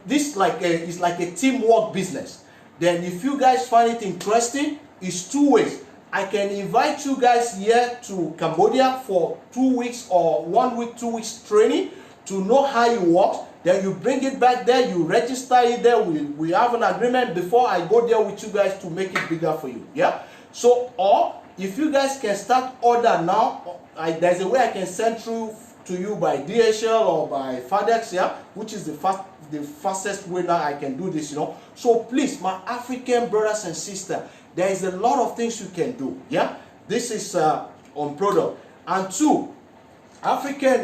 this is like a teamwork business. Then if you guys find it interesting, it's two ways. I can invite you guys here to Cambodia for 2 weeks or 1 week, 2 weeks training to know how it works. Then you bring it back there, you register it there. We have an agreement before I go there with you guys to make it bigger for you. Yeah. So, or if you guys can start order now, there's a way I can send through to you by DHL or by FedEx, yeah, which is the fastest way now I can do this, So please, my African brothers and sisters, there is a lot of things you can do, yeah. This is on product. And two, African,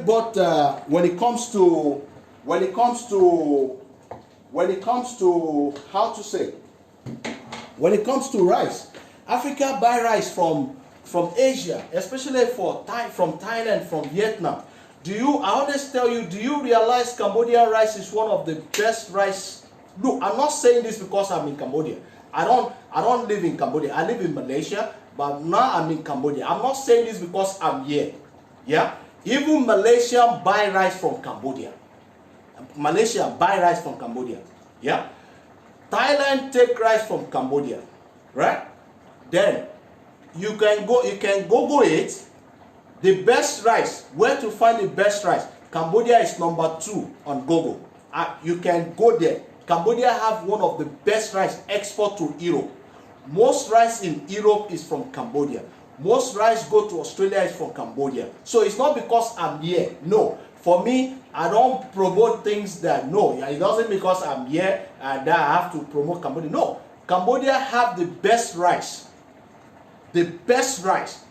but when it comes to how to say, when it comes to rice, Africa buy rice from Asia, especially from Thailand, from Vietnam. I always tell you, do you realize Cambodian rice is one of the best rice? Look, I'm not saying this because I'm in Cambodia. I don't live in Cambodia. I live in Malaysia, but now I'm in Cambodia. I'm not saying this because I'm here. Yeah? Even Malaysia buy rice from Cambodia. Malaysia buy rice from Cambodia. Yeah? Thailand take rice from Cambodia. Right? Then you can Google it. The best rice, where to find the best rice? Cambodia is number 2 on Google. You can go there. Cambodia have one of the best rice export to Europe. Most rice in Europe is from Cambodia. Most rice go to Australia is from Cambodia. So it's not because I'm here. No. For me, I don't promote things that, no, it doesn't because I'm here and that I have to promote Cambodia. No. Cambodia have the best rice. The best rice.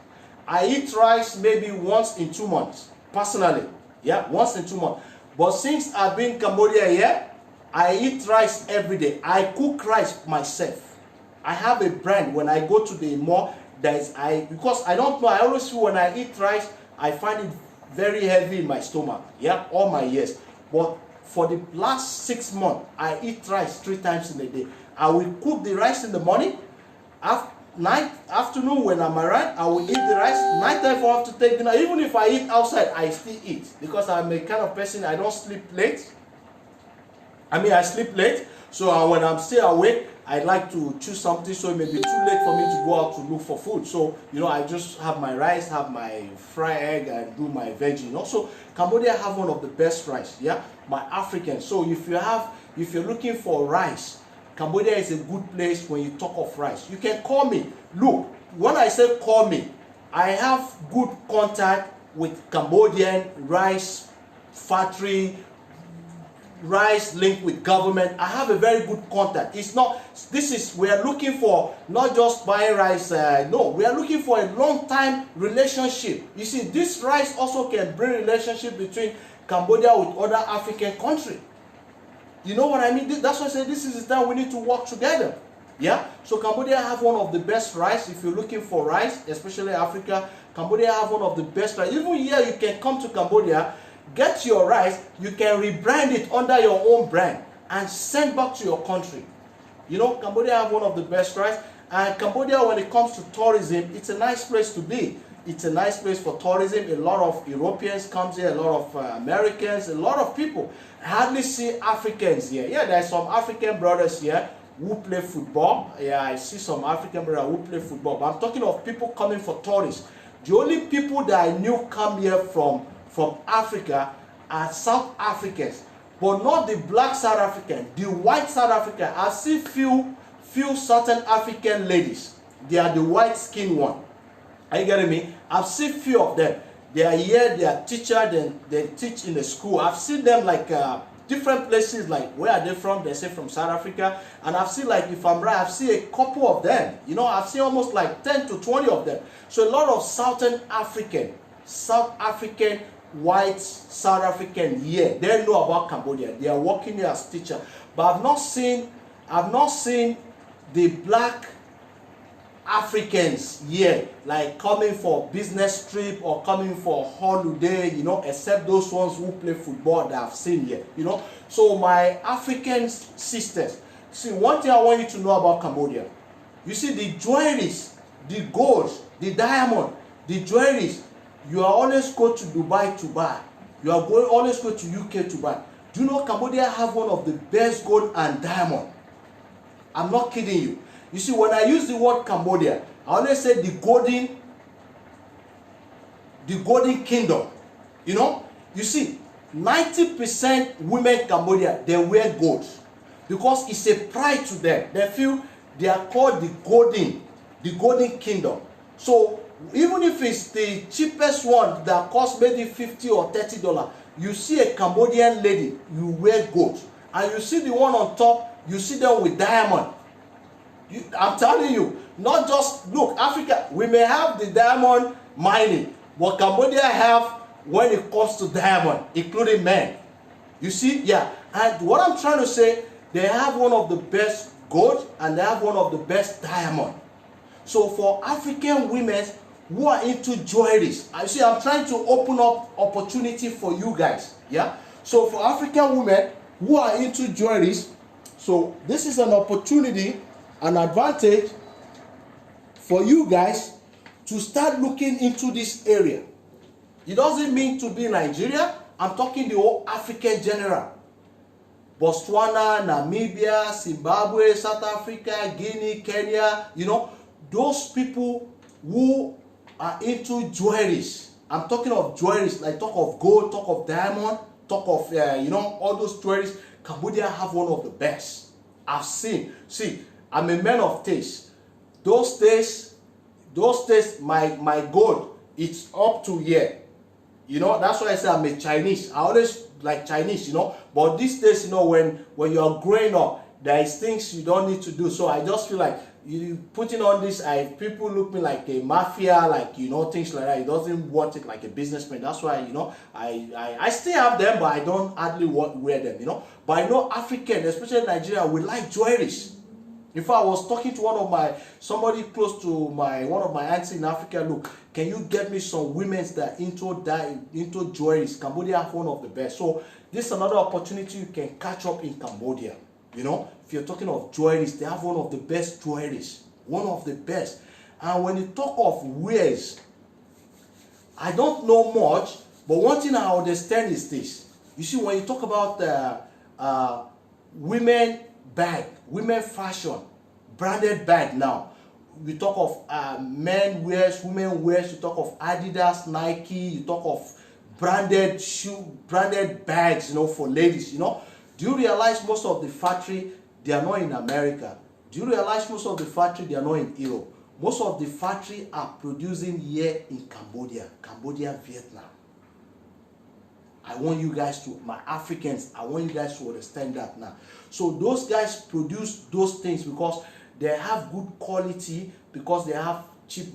I eat rice maybe once in 2 months, personally. Yeah, once in 2 months. But since I've been in Cambodia here, I eat rice every day. I cook rice myself. I have a brand when I go to the mall. Because I don't know, I always feel when I eat rice, I find it very heavy in my stomach. Yeah, all my years. But for the last 6 months, I eat rice 3 times in a day. I will cook the rice in the morning. Afternoon when I'm around, I will eat the rice. Nighttime if I have to take dinner. Even if I eat outside, I still eat. Because I'm a kind of person, I don't sleep late. I sleep late. So when I'm still awake, I like to choose something so it may be too late for me to go out to look for food. So, I just have my rice, have my fried egg, and do my veggie. So Cambodia have one of the best rice, yeah, my African. So if you're looking for rice, Cambodia is a good place when you talk of rice. You can call me. Look, when I say call me, I have good contact with Cambodian rice factory, rice linked with government. I have a very good contact. We are looking for not just buying rice, no, we are looking for a long-time relationship. You see, this rice also can bring relationship between Cambodia with other African countries. You know what I mean? That's why I say this is the time we need to work together. Yeah? So Cambodia have one of the best rice. If you're looking for rice, especially Africa, Cambodia have one of the best rice. Even here, you can come to Cambodia, get your rice, you can rebrand it under your own brand and send back to your country. Cambodia have one of the best rice. And Cambodia, when it comes to tourism, it's a nice place to be. It's a nice place for tourism. A lot of Europeans come here, a lot of Americans, a lot of people. I hardly see Africans here. Yeah, there's some African brothers here who play football. Yeah, I see some African brothers who play football. But I'm talking of people coming for tourists. The only people that I knew come here from Africa are South Africans. But not the black South African, the white South African. I see few certain African ladies. They are the white skinned one. Are you getting me? I've seen few of them. They are here, they are teachers, then they teach in the school. I've seen them like different places, like where are they from? They say from South Africa. And I've seen, like, if I'm right, I've seen a couple of them. I've seen almost like 10 to 20 of them. So a lot of South African, white South African here. They know about Cambodia. They are working here as teachers. But I've not seen the black Africans here, like coming for business trip or coming for holiday, except those ones who play football that I've seen here, So my African sisters, see, one thing I want you to know about Cambodia, you see the jewelries, the gold, the diamond, the jewelries, you are always go to Dubai to buy. You are always go to UK to buy. Do you know Cambodia have one of the best gold and diamond? I'm not kidding you. You see, when I use the word Cambodia, I always say the golden kingdom. You see, 90% women in Cambodia, they wear gold because it's a pride to them. They feel they are called the golden kingdom. So even if it's the cheapest one that costs maybe $50 or $30, you see a Cambodian lady, you wear gold. And you see the one on top, you see them with diamond. I'm telling you, not just, look, Africa, we may have the diamond mining. What Cambodia have when it comes to diamond, including men. You see, yeah. And what I'm trying to say, they have one of the best gold and they have one of the best diamond. So for African women who are into jewelries, I see I'm trying to open up opportunity for you guys. Yeah. So for African women who are into jewelries, so this is an opportunity, an advantage for you guys to start looking into this area. It doesn't mean to be Nigeria. I'm talking the whole African general. Botswana, Namibia, Zimbabwe, South Africa, Guinea, Kenya, you know, those people who are into jewelries. I'm talking of jewelries, like talk of gold, talk of diamond, talk of, you know, all those jewelries. Cambodia have one of the best. I've seen. See, I'm a man of taste. Those days, my gold, it's up to here. You know, that's why I say I'm a Chinese. I always like Chinese, you know. But these days, you know, when you're growing up, there is things you don't need to do. So I just feel like you putting on this, people look me like a mafia, like, you know, things like that. It doesn't want it like a businessman. That's why, you know, I still have them, but I don't hardly wear them, you know. But I know African, especially Nigeria, we like jewelries. If I was talking to somebody close to one of my aunts in Africa, look, can you get me some women that into jewelries? Cambodia have one of the best. So this is another opportunity you can catch up in Cambodia. You know, if you're talking of jewelries, they have one of the best jewelries. One of the best. And when you talk of wares, I don't know much, but one thing I understand is this. You see, when you talk about women bag, women fashion, branded bag now, we talk of men wears, women wears, you talk of Adidas, Nike, you talk of branded branded bags, you know, for ladies, you know. Do you realize most of the factory, they are not in America? Do you realize most of the factory, they are not in Europe? Most of the factory are producing here in Cambodia, Vietnam. I want you guys to, my Africans, I want you guys to understand that now. So those guys produce those things because they have good quality, because they have cheap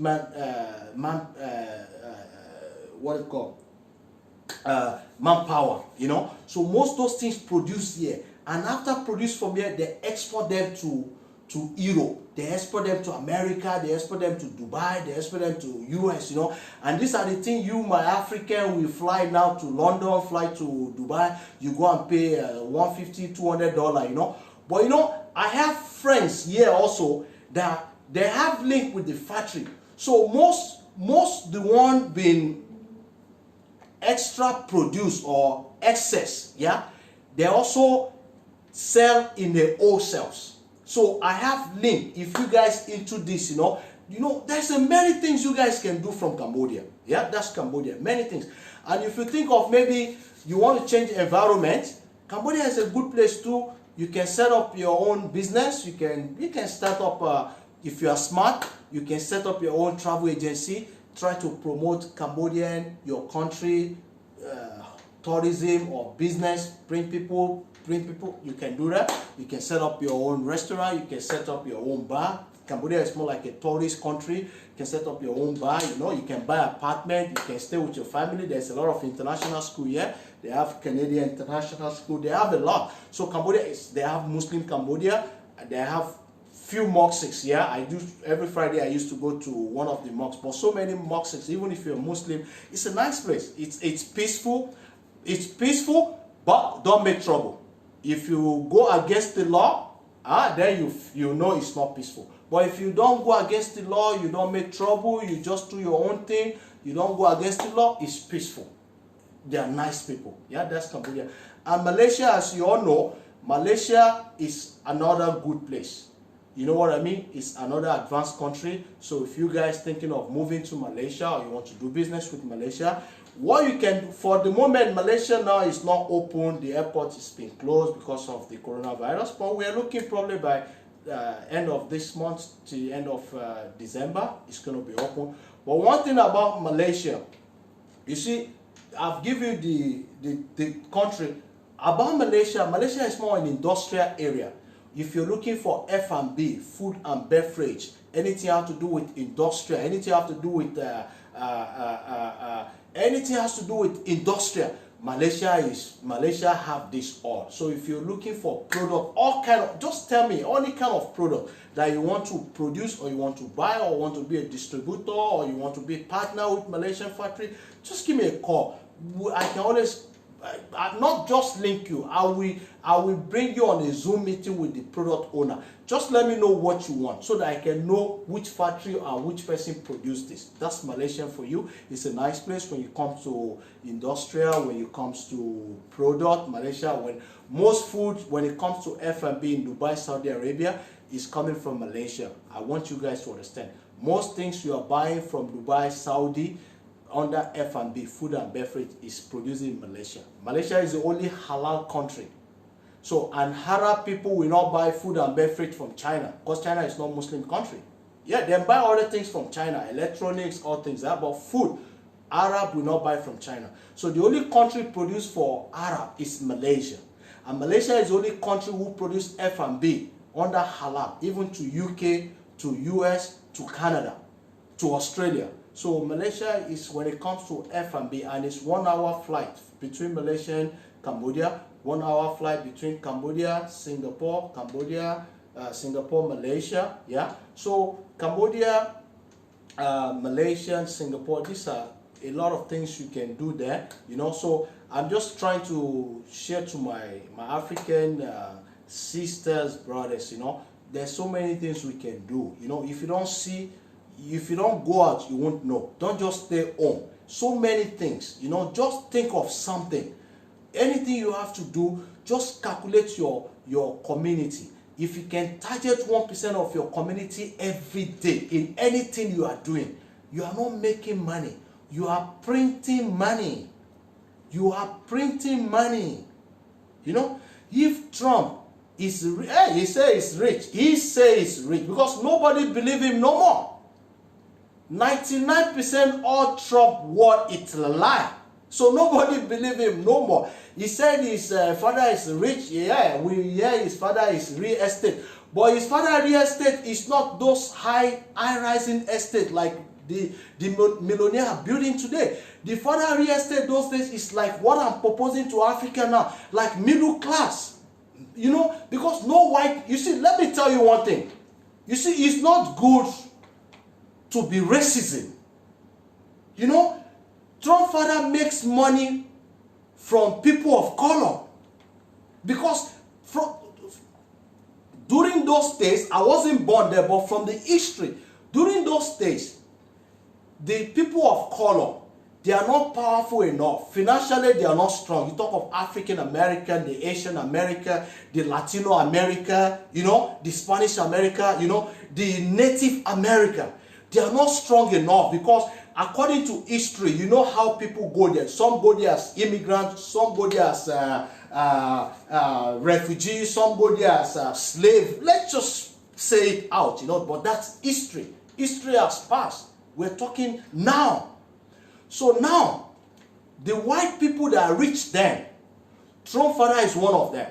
manpower, you know. So most those things produce here, and after produce from here, they export them to Europe, they export them to America, they export them to Dubai, they export them to US, you know. And these are the things you, my African, will fly now to London, fly to Dubai, you go and pay $150, $200, you know. But you know, I have friends here also that they have link with the factory. So most the one being extra produce or excess, yeah, they also sell in the wholesales. So I have link. If you guys into this, you know, there's many things you guys can do from Cambodia. Yeah, that's Cambodia, many things. And if you think of maybe you want to change environment, Cambodia is a good place too. You can set up your own business. You can start up, if you are smart, you can set up your own travel agency. Try to promote Cambodian, your country, tourism or business, bring people, you can do that. You can set up your own restaurant, you can set up your own bar. Cambodia is more like a tourist country. You can set up your own bar, you know, you can buy an apartment, you can stay with your family. There's a lot of international school here. They have Canadian international school, they have a lot. So Cambodia they have Muslim Cambodia, they have few mosques here. Every Friday I used to go to one of the mosques, but so many mosques, even if you're Muslim, it's a nice place. It's peaceful, but don't make trouble. If you go against the law, then you know it's not peaceful. But if you don't go against the law, you don't make trouble, you just do your own thing, you don't go against the law, it's peaceful. They are nice people. Yeah, that's Cambodia. And Malaysia, as you all know, Malaysia is another good place. You know what I mean? It's another advanced country. So if you guys thinking of moving to Malaysia or you want to do business with Malaysia, what you can, for the moment, Malaysia now is not open. The airport is being closed because of the coronavirus. But we are looking probably by end of this month to end of December, it's going to be open. But one thing about Malaysia, you see, I've given you the country. About Malaysia, Malaysia is more an industrial area. if you're looking for F&B, food and beverage, anything have to do with industrial, anything have to do with anything has to do with industrial, Malaysia have this all. So if you're looking for product, all kind of, just tell me any kind of product that you want to produce, or you want to buy, or want to be a distributor, or you want to be a partner with Malaysian factory, just give me a call. I can always not just link you, I will bring you on a Zoom meeting with the product owner. Just let me know what you want so that I can know which factory and which person produced this. That's Malaysia for you. It's a nice place when it comes to industrial, when it comes to product. Malaysia, when most food, when it comes to F&B in Dubai, Saudi Arabia, is coming from Malaysia. I want you guys to understand. Most things you are buying from Dubai, Saudi, under F&B, food and beverage, is produced in Malaysia. Malaysia is the only halal country. So, and Arab people will not buy food and beverage from China, because China is not a Muslim country. Yeah, they buy other things from China, electronics, all things like that, but food, Arab will not buy from China. So the only country produced for Arab is Malaysia. And Malaysia is the only country who produce F&B under halal, even to UK, to US, to Canada, to Australia. So Malaysia is, when it comes to F&B, and it's 1 hour flight between Malaysia and Cambodia, 1 hour flight between Cambodia, Singapore, Singapore, Malaysia. Yeah. So Cambodia, Malaysia, Singapore, these are a lot of things you can do there. You know, so I'm just trying to share to my African sisters, brothers. You know, there's so many things we can do. You know, if you don't see, if you don't go out, you won't know. Don't just stay home. So many things. You know, just think of something. Anything you have to do, just calculate your community. If you can target 1% of your community every day in anything you are doing, you are not making money. You are printing money. You are printing money. You know, if Trump is, he says he's rich. He says he's rich because nobody believes him no more. 99% all Trump word, it's a lie. So nobody believe him no more. He said his father is rich. Yeah, we hear his father is real estate. But his father real estate is not those high-rising estate like the millionaire are building today. The father real estate those days is like what I'm proposing to Africa now, like middle class. You know, because no white, you see, let me tell you one thing. You see, it's not good to be racism. You know, Trump father makes money from people of color. Because during those days, I wasn't born there, but from the history, during those days, the people of color, they are not powerful enough. Financially, they are not strong. You talk of African American, the Asian America, the Latino America, you know, the Spanish America, you know, the Native America. They are not strong enough because according to history, you know how people go there. Some go there as immigrants, some go there as refugees, some go there as slave. Let's just say it out, you know, but that's history. History has passed. We're talking now. So now, the white people that are rich then, Trump father is one of them.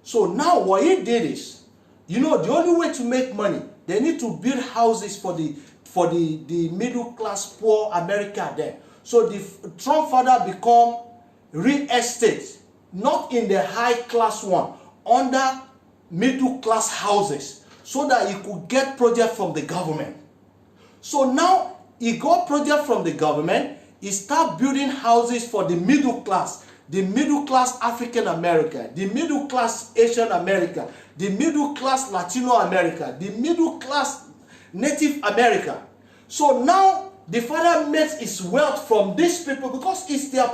So now what he did is, you know, the only way to make money, they need to build houses for the middle class poor America there. So the Trump father become real estate, not in the high class one, under middle class houses, so that he could get project from the government. So now he got project from the government, he start building houses for the middle class African America, the middle class Asian America, the middle class Latino America, the middle class Native America. So now the father makes his wealth from these people because it's their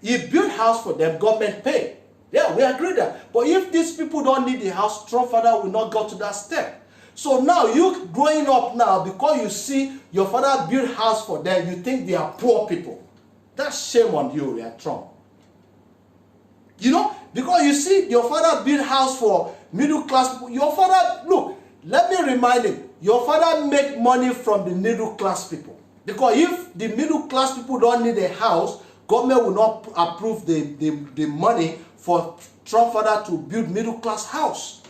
he built house for them, government pay. Yeah, we agree that. But if these people don't need the house, Trump father will not go to that step. So now you growing up now, because you see your father build house for them, you think they are poor people. That's shame on you, yeah, Trump. You know, because you see your father build house for middle class people. Your father, look, let me remind him, your father make money from the middle class people. Because if the middle class people don't need a house, government will not approve the money for Trump father to build middle class house.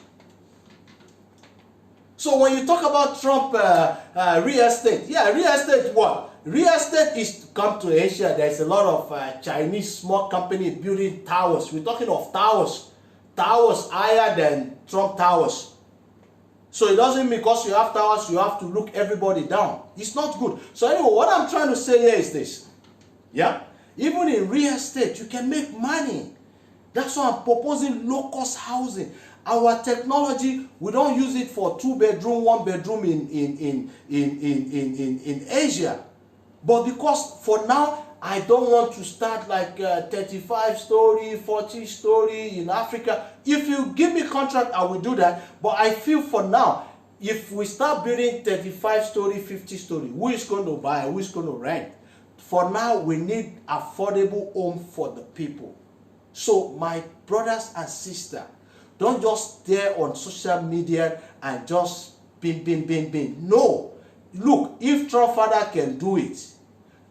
So when you talk about Trump real estate, yeah, real estate what? Real estate is to come to Asia. There's a lot of Chinese small companies building towers. We're talking of towers. Towers higher than Trump towers. So it doesn't mean because you have towers, you have to look everybody down. It's not good. So anyway, what I'm trying to say here is this. Yeah? Even in real estate, you can make money. That's why I'm proposing low-cost housing. Our technology, we don't use it for 2-bedroom, 1-bedroom in Asia. But because for now, I don't want to start like 35-story, 40-story in Africa. If you give me contract, I will do that. But I feel for now, if we start building 35-story, 50-story, who is going to buy? Who is going to rent? For now, we need affordable home for the people. So my brothers and sisters, don't just stare on social media and just bing. No. Look, if Trump father can do it,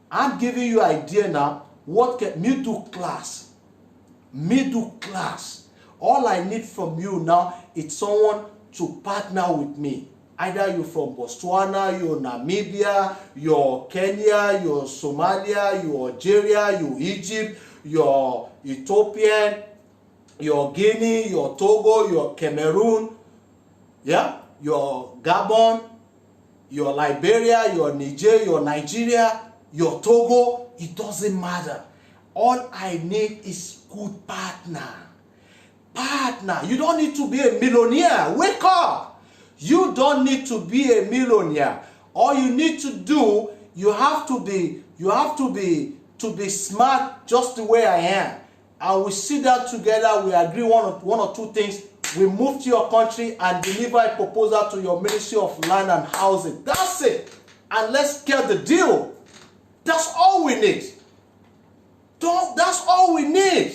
I'm giving you an idea now. What can middle class? All I need from you now is someone to partner with me. Either you're from Botswana, you're Namibia, you're Kenya, you're Somalia, you're Algeria, you're Egypt, you're Ethiopian, you're Guinea, you're Togo, you're Cameroon, yeah, you're Gabon, you're Liberia, you're Niger, you're Nigeria, you're Togo. It doesn't matter. All I need is good partner. You don't need to be a millionaire. Wake up. You don't need to be a millionaire. All you need to do, you have to be smart just the way I am. And we sit down together, we agree one or two things. We move to your country and deliver a proposal to your Ministry of Land and Housing. That's it. And let's get the deal. That's all we need. That's all we need.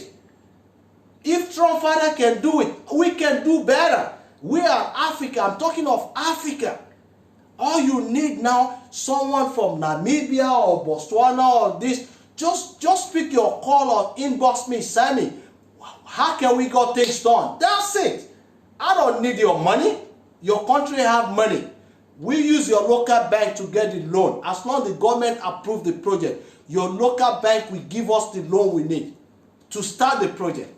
If Trump father can do it, we can do better. We are Africa. I'm talking of Africa. All you need now, someone from Namibia or Botswana or this, just pick your call or inbox me, Sammy. How can we get things done? That's it. I don't need your money. Your country have money. We use your local bank to get the loan. As long as the government approve the project, your local bank will give us the loan we need to start the project.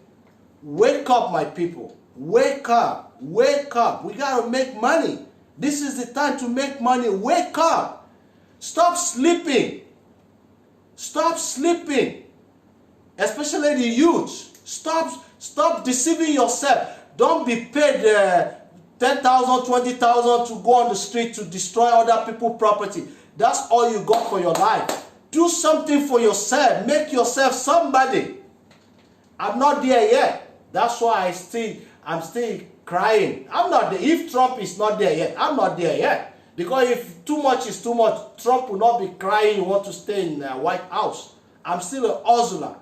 Wake up, my people. Wake up. Wake up. We got to make money. This is the time to make money. Wake up. Stop sleeping. Stop sleeping. Especially the youth. Stop deceiving yourself. Don't be paid 10,000, 20,000 to go on the street to destroy other people's property. That's all you got for your life. Do something for yourself. Make yourself somebody. I'm not there yet. That's why I'm still crying. I'm not there. If Trump is not there yet, I'm not there yet. Because if too much is too much, Trump will not be crying, you want to stay in the White House. I'm still a hustler.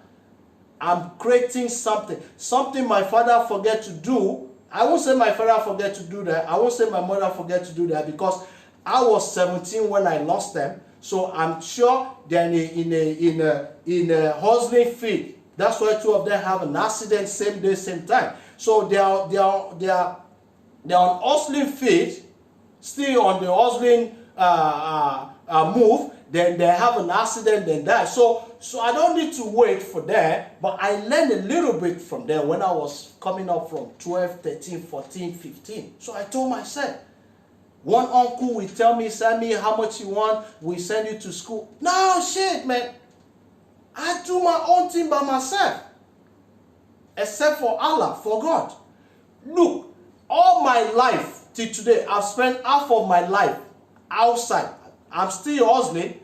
I'm creating something. Something my father forget to do. I won't say my father forget to do that. I won't say my mother forget to do that because I was 17 when I lost them. So I'm sure they're in a hustling field. That's why two of them have an accident same day, same time. So they are on hustling field, still on the hustling move. Then they have an accident, then die. So I don't need to wait for that. But I learned a little bit from them when I was coming up from 12, 13, 14, 15. So I told myself, one uncle will tell me, Sammy, how much you want? We send you to school. No, shit, man. I do my own thing by myself. Except for Allah, for God. Look, all my life till today, I've spent half of my life outside. I'm still hustling.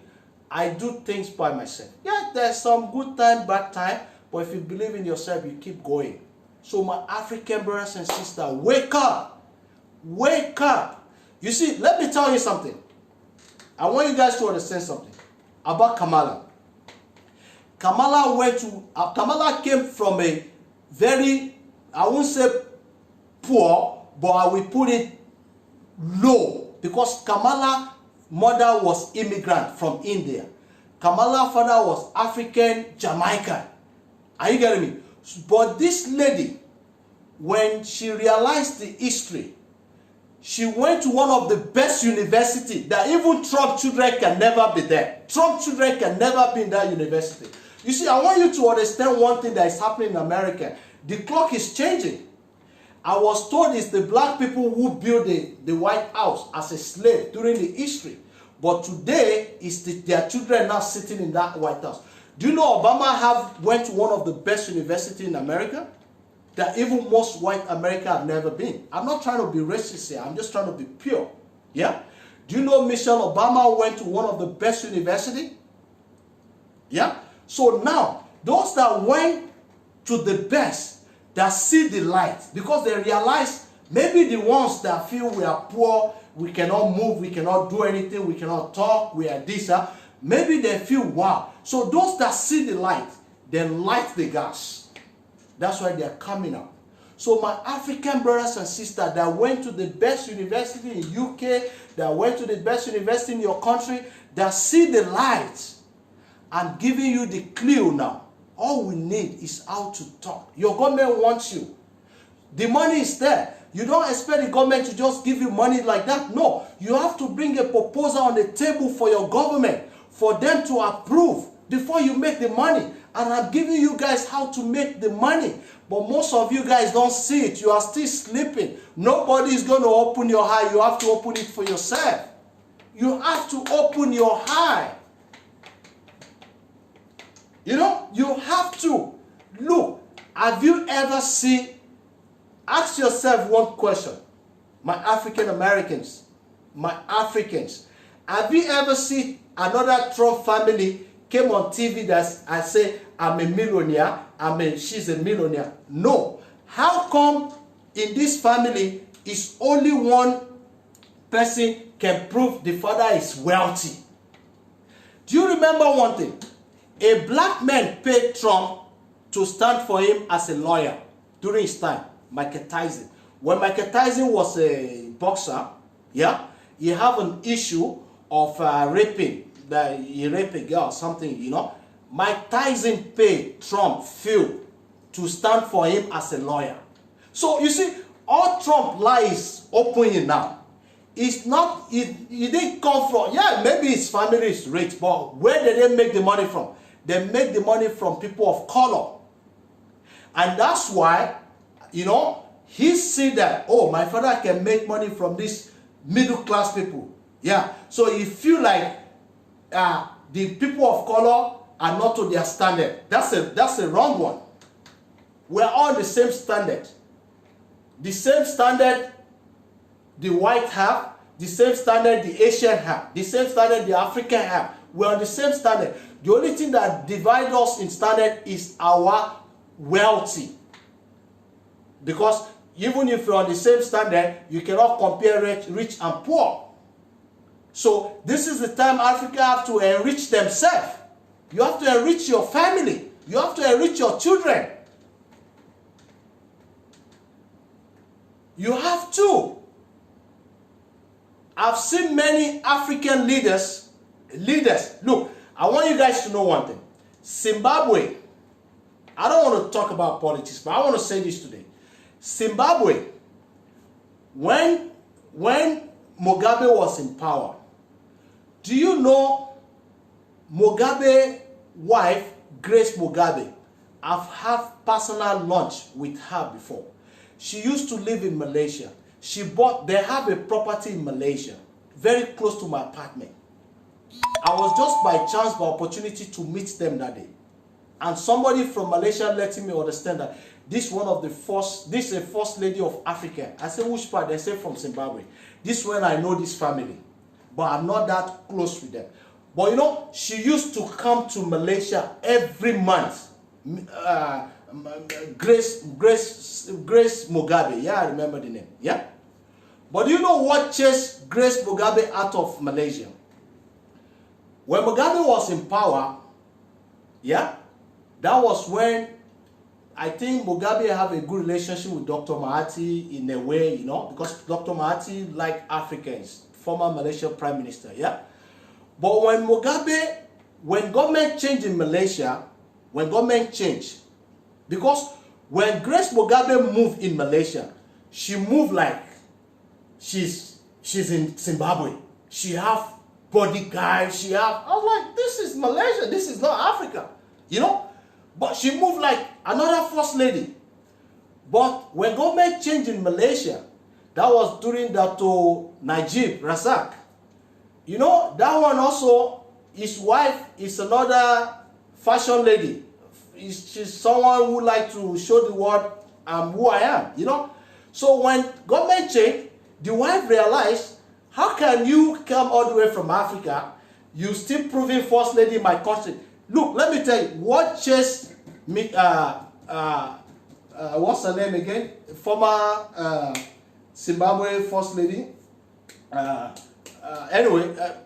I do things by myself. Yeah, there's some good time, bad time. But if you believe in yourself, you keep going. So my African brothers and sisters, wake up. Wake up. You see, let me tell you something. I want you guys to understand something about Kamala. Kamala came from a very, I won't say poor, but I will put it low. Because Kamala mother was immigrant from India. Kamala father was African Jamaican. Are you getting me? But this lady, when she realized the history, She went to one of the best universities that even Trump children can never be there. Trump children can never be in that university. You see, I want you to understand one thing that is happening in America. The clock is changing. I was told it's the black people who built the White House as a slave during the history. But today, it's their children now sitting in that White House. Do you know Obama went to one of the best universities in America that even most white America have never been? I'm not trying to be racist here. I'm just trying to be pure. Yeah? Do you know Michelle Obama went to one of the best universities? Yeah? So now, those that went to the best, that see the light, because they realize maybe the ones that feel we are poor, we cannot move, we cannot do anything, we cannot talk, we are this, maybe they feel wow. So those that see the light, they light the gas. That's why they are coming up. So my African brothers and sisters that went to the best university in UK, that went to the best university in your country, that see the light, I'm giving you the clue now. All we need is how to talk. Your government wants you. The money is there. You don't expect the government to just give you money like that. No, you have to bring a proposal on the table for your government, for them to approve before you make the money. And I'm giving you guys how to make the money. But most of you guys don't see it. You are still sleeping. Nobody is going to open your eye. You have to open it for yourself. You have to open your eye. You know, you have to. Look, have you ever seen, ask yourself one question, my African Americans, my Africans, have you ever seen another Trump family came on TV I say, I'm a millionaire, she's a millionaire? No. How come in this family is only one person can prove the father is wealthy? Do you remember one thing? A black man paid Trump to stand for him as a lawyer during his time, Michael Tyson. When Michael Tyson was a boxer, yeah, he had an issue of raping, that he raped a girl or something, you know. Mike Tyson paid Trump to stand for him as a lawyer. So you see, all Trump lies opening now. It's not, it didn't come from, yeah, maybe his family is rich, but where did they make the money from? They make the money from people of color. And that's why, you know, he see that, oh, my father can make money from these middle class people. Yeah. So he feel like the people of color are not to their standard. That's a wrong one. We're all the same standard. The same standard the white have, the same standard the Asian have, the same standard the African have. We're on the same standard. The only thing that divides us in standard is our wealthy. Because even if you're on the same standard, you cannot compare rich and poor. So this is the time Africa have to enrich themselves. You have to enrich your family. You have to enrich your children. You have to. I've seen many African leaders. Look, I want you guys to know one thing. Zimbabwe, I don't want to talk about politics, but I want to say this today. Zimbabwe, when Mugabe was in power, do you know Mugabe's wife, Grace Mugabe? I've had personal lunch with her before. She used to live in Malaysia. They have a property in Malaysia, very close to my apartment. I was just by chance, by opportunity to meet them that day. And somebody from Malaysia letting me understand that this is a first lady of Africa. I said, which part? They say from Zimbabwe. This is when I know this family. But I'm not that close with them. But you know, she used to come to Malaysia every month. Grace Mugabe. Yeah, I remember the name. Yeah? But do you know what chased Grace Mugabe out of Malaysia? When Mugabe was in power, yeah, that was when I think Mugabe have a good relationship with Dr. Mahathir in a way, you know, because Dr. Mahathir liked Africans, former Malaysian Prime Minister, yeah. But when government changed in Malaysia, because when Grace Mugabe moved in Malaysia, she moved like she's in Zimbabwe. She have bodyguards. She have. I was like, this is Malaysia. This is not Africa, you know. But she moved like another first lady. But when government changed in Malaysia, that was during Dato Najib Razak. You know, that one also, his wife is another fashion lady. She's someone who like to show the world who I am, you know. So when government changed, the wife realized, how can you come all the way from Africa, you still proving first lady in my country? Look, let me tell you, what chased me, what's her name again? Former Zimbabwe first lady.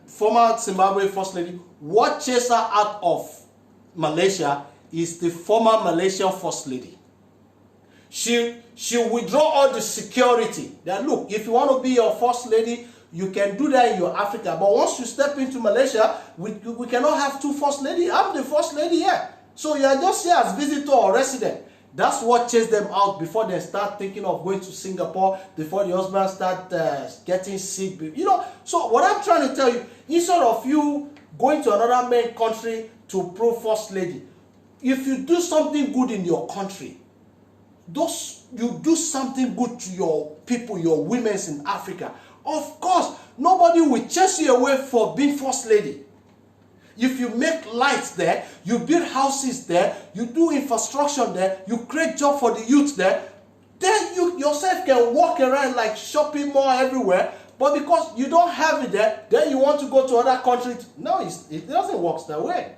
Former Zimbabwe first lady. What chased her out of Malaysia is the former Malaysian first lady. She withdraw all the security. That look, if you want to be your first lady, you can do that in your Africa. But once you step into Malaysia, we cannot have two first lady. I'm the first lady here. So you are just here as visitor or resident. That's what chased them out before they start thinking of going to Singapore, before the husband start getting sick. You know, so what I'm trying to tell you, instead of you going to another main country to prove first lady, if you do something good in your country, you do something good to your people, your women in Africa, of course, nobody will chase you away for being first lady. If you make lights there, you build houses there, you do infrastructure there, you create job for the youth there, then you yourself can walk around like shopping mall everywhere. But because you don't have it there, then you want to go to other countries. No, it doesn't work that way.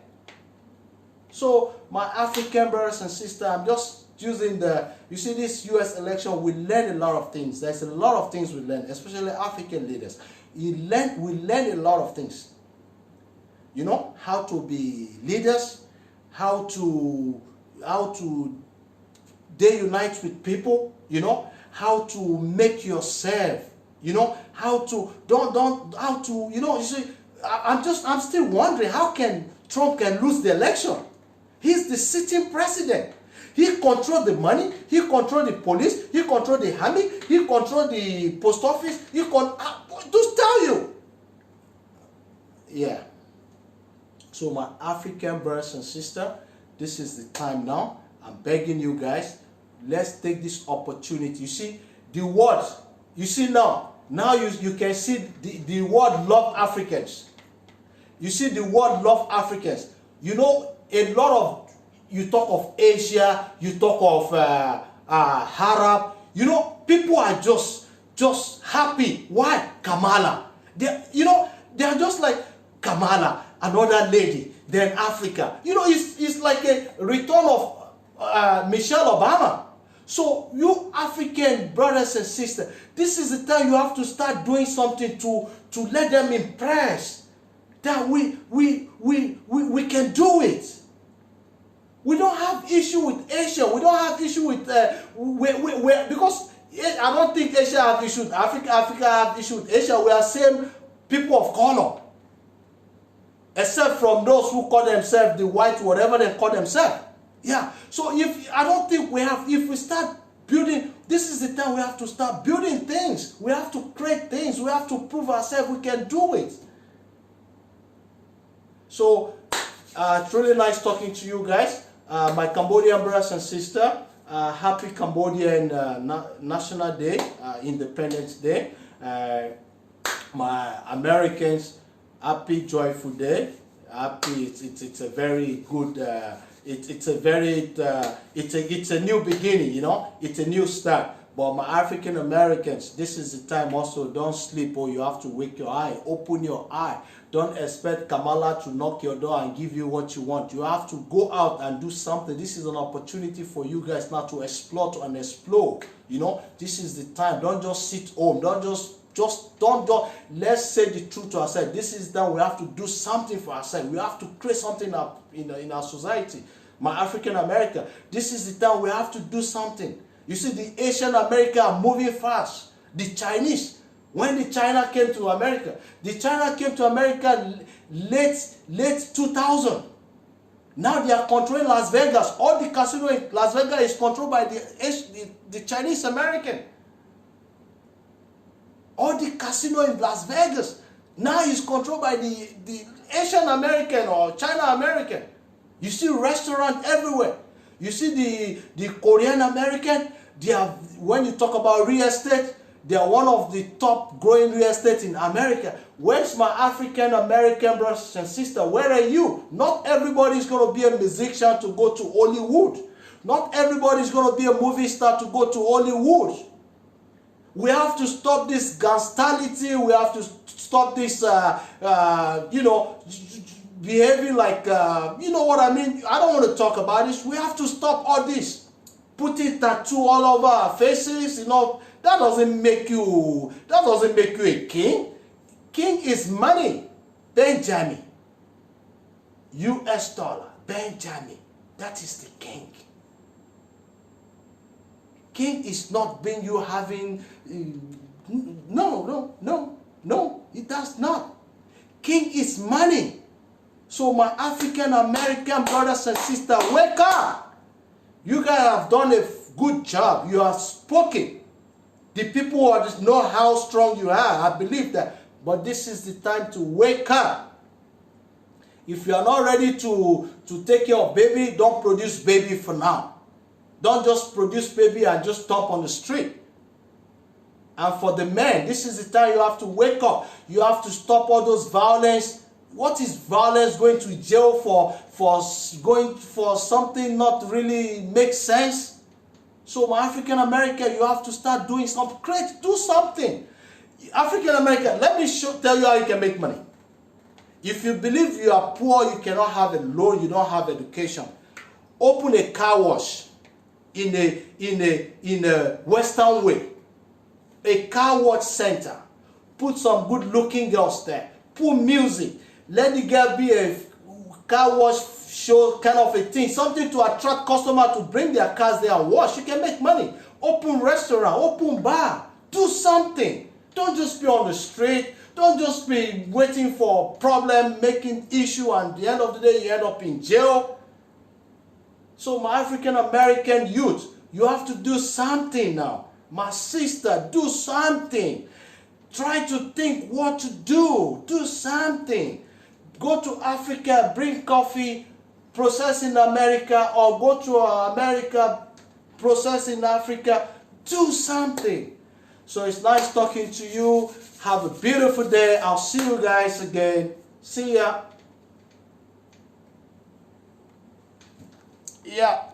So my African brothers and sisters, I'm just using you see this US election, we learn a lot of things. There's a lot of things we learn, especially African leaders. We learn a lot of things. You know, how to be leaders, how to they unite with people, you know, how to make yourself, you know, how to you know, you see, I'm still wondering how Trump can lose the election. He's the sitting president. He controls the money, he controls the police, he controls the army, he controls the post office, just tell you. Yeah. So my African brothers and sisters, this is the time now. I'm begging you guys, let's take this opportunity. You see, the word, you see now you can see the word love Africans. You see the word love Africans. You know, a lot of, you talk of Asia, you talk of Arab, you know, people are just happy. Why? Kamala. They're just like Kamala, another lady, then Africa. You know, it's like a return of Michelle Obama. So you African brothers and sisters, this is the time you have to start doing something to let them impress that we can do it. We don't have issue with Asia. We don't have issue with because I don't think Asia have issue with Africa. Africa have issue with Asia. We are same people of color, except from those who call themselves the white, whatever they call themselves. Yeah. So I don't think we have. If we start building, this is the time we have to start building things. We have to create things. We have to prove ourselves we can do it. So it's really nice talking to you guys. My Cambodian brothers and sisters, happy Cambodian National Day, Independence Day. My Americans, happy joyful day. Happy, it's a very good, it's a new beginning, you know. It's a new start. But my African Americans, this is the time also. Don't sleep, or you have to wake your eye. Open your eye. Don't expect Kamala to knock your door and give you what you want. You have to go out and do something. This is an opportunity for you guys now to explore and explode. You know, this is the time. Don't just sit home. Don't don't. Let's say the truth to ourselves. This is that we have to do something for ourselves. We have to create something up in our society. My African America, this is the time we have to do something. You see, the Asian America are moving fast. The Chinese. When the China came to America, late 2000. Now they are controlling Las Vegas. All the casino in Las Vegas is controlled by the Chinese American. All the casino in Las Vegas now is controlled by the Asian American or China American. You see restaurants everywhere. You see the Korean American, they are, when you talk about real estate, they are one of the top growing real estate in America. Where's my African American brothers and sisters? Where are you? Not everybody is going to be a musician to go to Hollywood. Not everybody is going to be a movie star to go to Hollywood. We have to stop this gangsterity. We have to stop this, behaving like, you know what I mean? I don't want to talk about this. We have to stop all this. Putting tattoo all over our faces, you know, that doesn't make you a king. King is money. Benjamin. US dollar. Benjamin. That is the king. King is not being you having, no, it does not. King is money. So my African American brothers and sisters, wake up. You guys have done a good job. You have spoken. The people who just know how strong you are. I believe that. But this is the time to wake up. If you are not ready to take care of baby, don't produce baby for now. Don't just produce baby and just stop on the street. And for the men, this is the time you have to wake up. You have to stop all those violence. What is violence? Going to jail for going for something not really makes sense? So my African American, you have to start doing something. Do something. African American, let me tell you how you can make money. If you believe you are poor, you cannot have a loan, you don't have education. Open a car wash in a Western way. A car wash center. Put some good looking girls there. Put music. Let the girl be a car wash show kind of a thing. Something to attract customers to bring their cars there and wash. You can make money. Open restaurant. Open bar. Do something. Don't just be on the street. Don't just be waiting for problem, making issue, and at the end of the day you end up in jail. So my African American youth, you have to do something now. My sister, do something. Try to think what to do. Do something. Go to Africa, bring coffee, process in America, or go to America, process in Africa. Do something. So it's nice talking to you. Have a beautiful day. I'll see you guys again. See ya. Yeah.